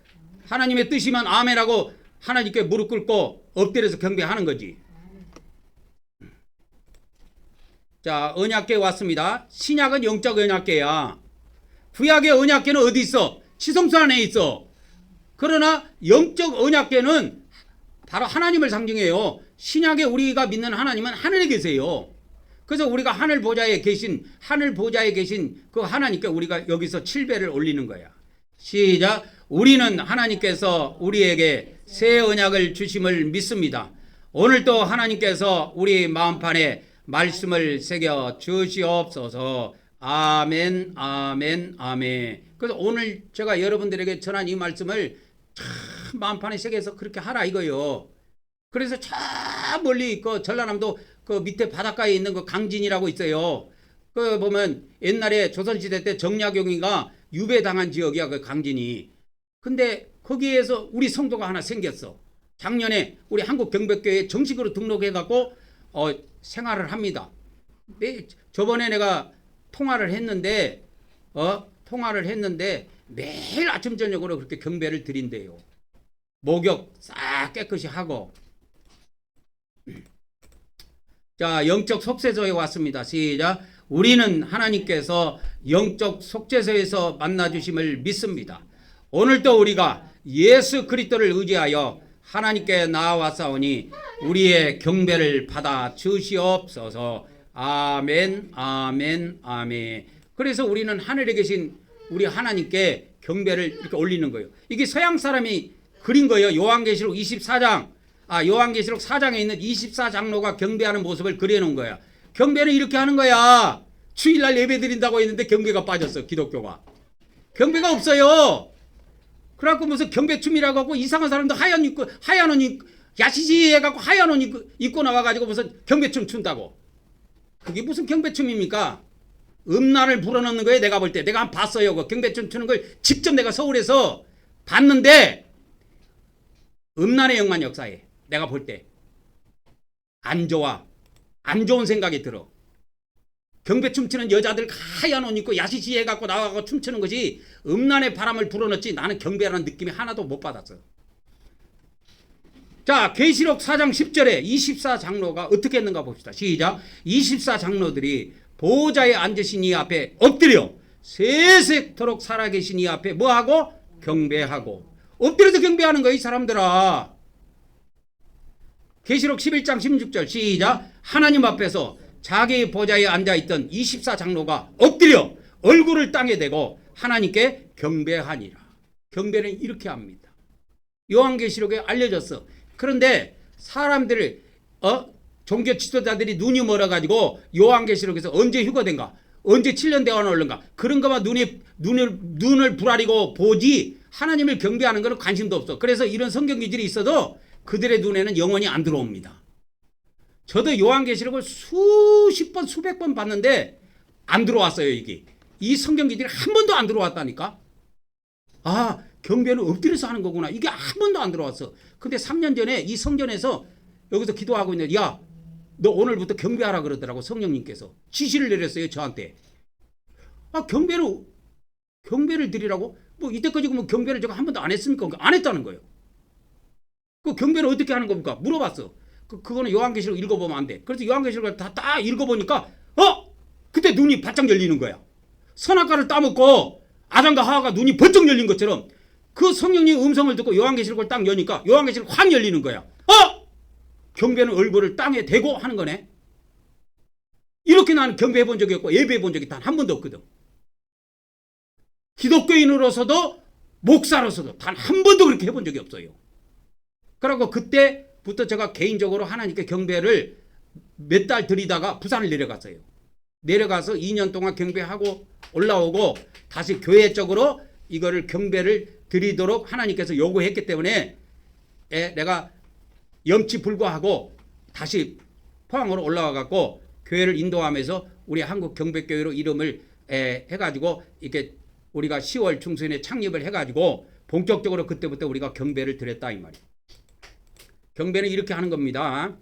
Speaker 1: 하나님의 뜻이면 아멘하고 하나님께 무릎 꿇고 엎드려서 경배하는 거지. 자, 언약궤 왔습니다. 신약은 영적 언약궤야. 구약의 언약궤는 어디 있어? 지성소 안에 있어. 그러나 영적 언약궤는 바로 하나님을 상징해요. 신약에 우리가 믿는 하나님은 하늘에 계세요. 그래서 우리가 하늘 보좌에 계신 그 하나님께 우리가 여기서 7배를 올리는 거야. 시작. 우리는 하나님께서 우리에게 새 언약을 주심을 믿습니다. 오늘도 하나님께서 우리 마음판에 말씀을 새겨 주시옵소서. 아멘, 아멘, 아멘. 그래서 오늘 제가 여러분들에게 전한 이 말씀을 참 마음판에 새겨서 그렇게 하라 이거요. 그래서 저 멀리 있고 전라남도 그 밑에 바닷가에 있는 그 강진이라고 있어요. 그 보면 옛날에 조선시대 때 정약용이가 유배당한 지역이야 그 강진이. 근데 거기에서 우리 성도가 하나 생겼어. 작년에 우리 한국경배교회에 정식으로 등록해갖고 생활을 합니다. 저번에 내가 통화를 했는데 매일 아침 저녁으로 그렇게 경배를 드린대요. 목욕 싹 깨끗이 하고. 자, 영적 속죄소에 왔습니다. 시작. 우리는 하나님께서 영적 속죄소에서 만나주심을 믿습니다. 오늘도 우리가 예수 그리스도를 의지하여 하나님께 나아왔사오니 우리의 경배를 받아 주시옵소서. 아멘, 아멘, 아멘. 그래서 우리는 하늘에 계신 우리 하나님께 경배를 이렇게 올리는 거예요. 이게 서양 사람이 그린 거예요. 요한계시록 4장에 있는 24장로가 경배하는 모습을 그려놓은 거야. 경배는 이렇게 하는 거야. 주일날 예배 드린다고 했는데 경배가 빠졌어. 기독교가. 경배가 없어요. 그래갖고 무슨 경배춤이라고 하고 이상한 사람도 하얀 옷 입고 야시시 해갖고 하얀 옷 입고 나와가지고 무슨 경배춤 춘다고. 그게 무슨 경배춤입니까? 음란을 불어넣는 거예요. 내가 볼 때. 내가 한번 봤어요. 그 경배춤 추는 걸 직접 내가 서울에서 봤는데 음란의 영만 역사에 내가 볼 때 안 좋아. 안 좋은 생각이 들어. 경배 춤추는 여자들 하얀 옷 입고 야시시 해갖고 나와서 춤추는 것이 음란의 바람을 불어넣지 나는 경배라는 느낌이 하나도 못 받았어. 자, 계시록 4장 10절에 24장로가 어떻게 했는가 봅시다. 시작. 24장로들이 보호자에 앉으신 이 앞에 엎드려 세세토록 살아계신 이 앞에 뭐하고? 경배하고. 엎드려서 경배하는 거야 이 사람들아. 계시록 11장 16절 시작. 하나님 앞에서 자기의 보좌에 앉아있던 24장로가 엎드려 얼굴을 땅에 대고 하나님께 경배하니라. 경배는 이렇게 합니다. 요한계시록에 알려졌어. 그런데 사람들을 종교 지도자들이 눈이 멀어가지고 요한계시록에서 언제 휴거된가, 언제 7년 대화는 올른가 그런 것만 눈을 부라리고 보지 하나님을 경배하는 것은 관심도 없어. 그래서 이런 성경 기질이 있어도 그들의 눈에는 영원히 안 들어옵니다. 저도 요한계시록을 수십 번 수백 번 봤는데 안 들어왔어요. 이게 이 성경 기질이 한 번도 안 들어왔다니까. 아, 경배는 엎드려서 하는 거구나. 이게 한 번도 안 들어왔어. 근데 3년 전에 이 성전에서 여기서 기도하고 있는데 야, 너 오늘부터 경배하라 그러더라고. 성령님께서 지시를 내렸어요 저한테. 아, 경배를 드리라고? 뭐 이때까지 뭐 경배를 제가 한 번도 안 했습니까? 안 했다는 거예요. 그 경배를 어떻게 하는 겁니까? 물어봤어. 그거는 요한계시록 읽어보면 안 돼. 그래서 요한계시록을 다 읽어보니까 그때 눈이 바짝 열리는 거야. 선악과를 따먹고 아담과 하와가 눈이 번쩍 열린 것처럼 그 성령님의 음성을 듣고 요한계시록을 딱 여니까 요한계시록 확 열리는 거야. 경배는 얼굴을 땅에 대고 하는 거네. 이렇게 나는 경배해 본 적이 없고 예배해 본 적이 단 한 번도 없거든. 기독교인으로서도 목사로서도 단 한 번도 그렇게 해본 적이 없어요. 그러고 그때부터 제가 개인적으로 하나님께 경배를 몇 달 드리다가 부산을 내려갔어요. 내려가서 2년 동안 경배하고 올라오고 다시 교회적으로 이거를 경배를 드리도록 하나님께서 요구했기 때문에 내가 염치 불구하고 다시 포항으로 올라와 갖고 교회를 인도하면서 우리 한국 경배교회로 이름을 해가지고 이렇게 우리가 10월 중순에 창립을 해가지고 본격적으로 그때부터 우리가 경배를 드렸다 이 말이에요. 경배는 이렇게 하는 겁니다.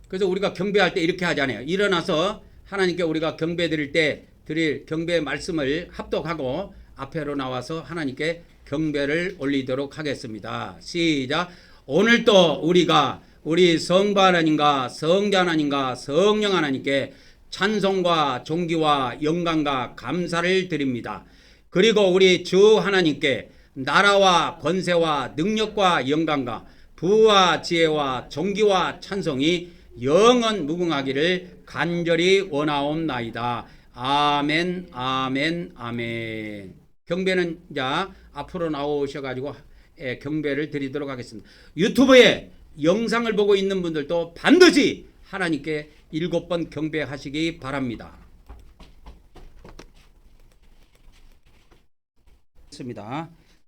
Speaker 1: 그래서 우리가 경배할 때 이렇게 하잖아요. 일어나서 하나님께 우리가 경배 드릴 때 드릴 경배 말씀을 합독하고 앞에로 나와서 하나님께 경배를 올리도록 하겠습니다. 시작. 오늘도 우리가 우리 성부 하나님과 성자 하나님과 성령 하나님께 찬송과 존귀와 영광과 감사를 드립니다. 그리고 우리 주 하나님께 나라와 권세와 능력과 영광과 부와 지혜와 존귀와 찬송이 영원 무궁하기를 간절히 원하옵나이다. 아멘, 아멘, 아멘. 경배는 자 앞으로 나오셔가지고 경배를 드리도록 하겠습니다. 유튜브에 영상을 보고 있는 분들도 반드시 하나님께 7번 경배하시기 바랍니다.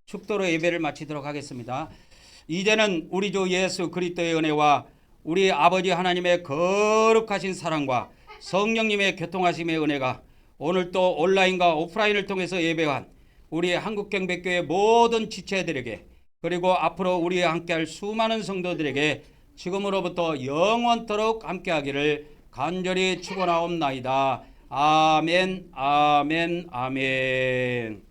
Speaker 1: 축도로 예배를 마치도록 하겠습니다. 이제는 우리 주 예수 그리스도의 은혜와 우리 아버지 하나님의 거룩하신 사랑과 성령님의 교통하심의 은혜가 오늘도 온라인과 오프라인을 통해서 예배한 우리 한국경배교회 모든 지체들에게 그리고 앞으로 우리와 함께할 수많은 성도들에게 지금으로부터 영원토록 함께하기를 간절히 축원하옵나이다. 아멘, 아멘, 아멘.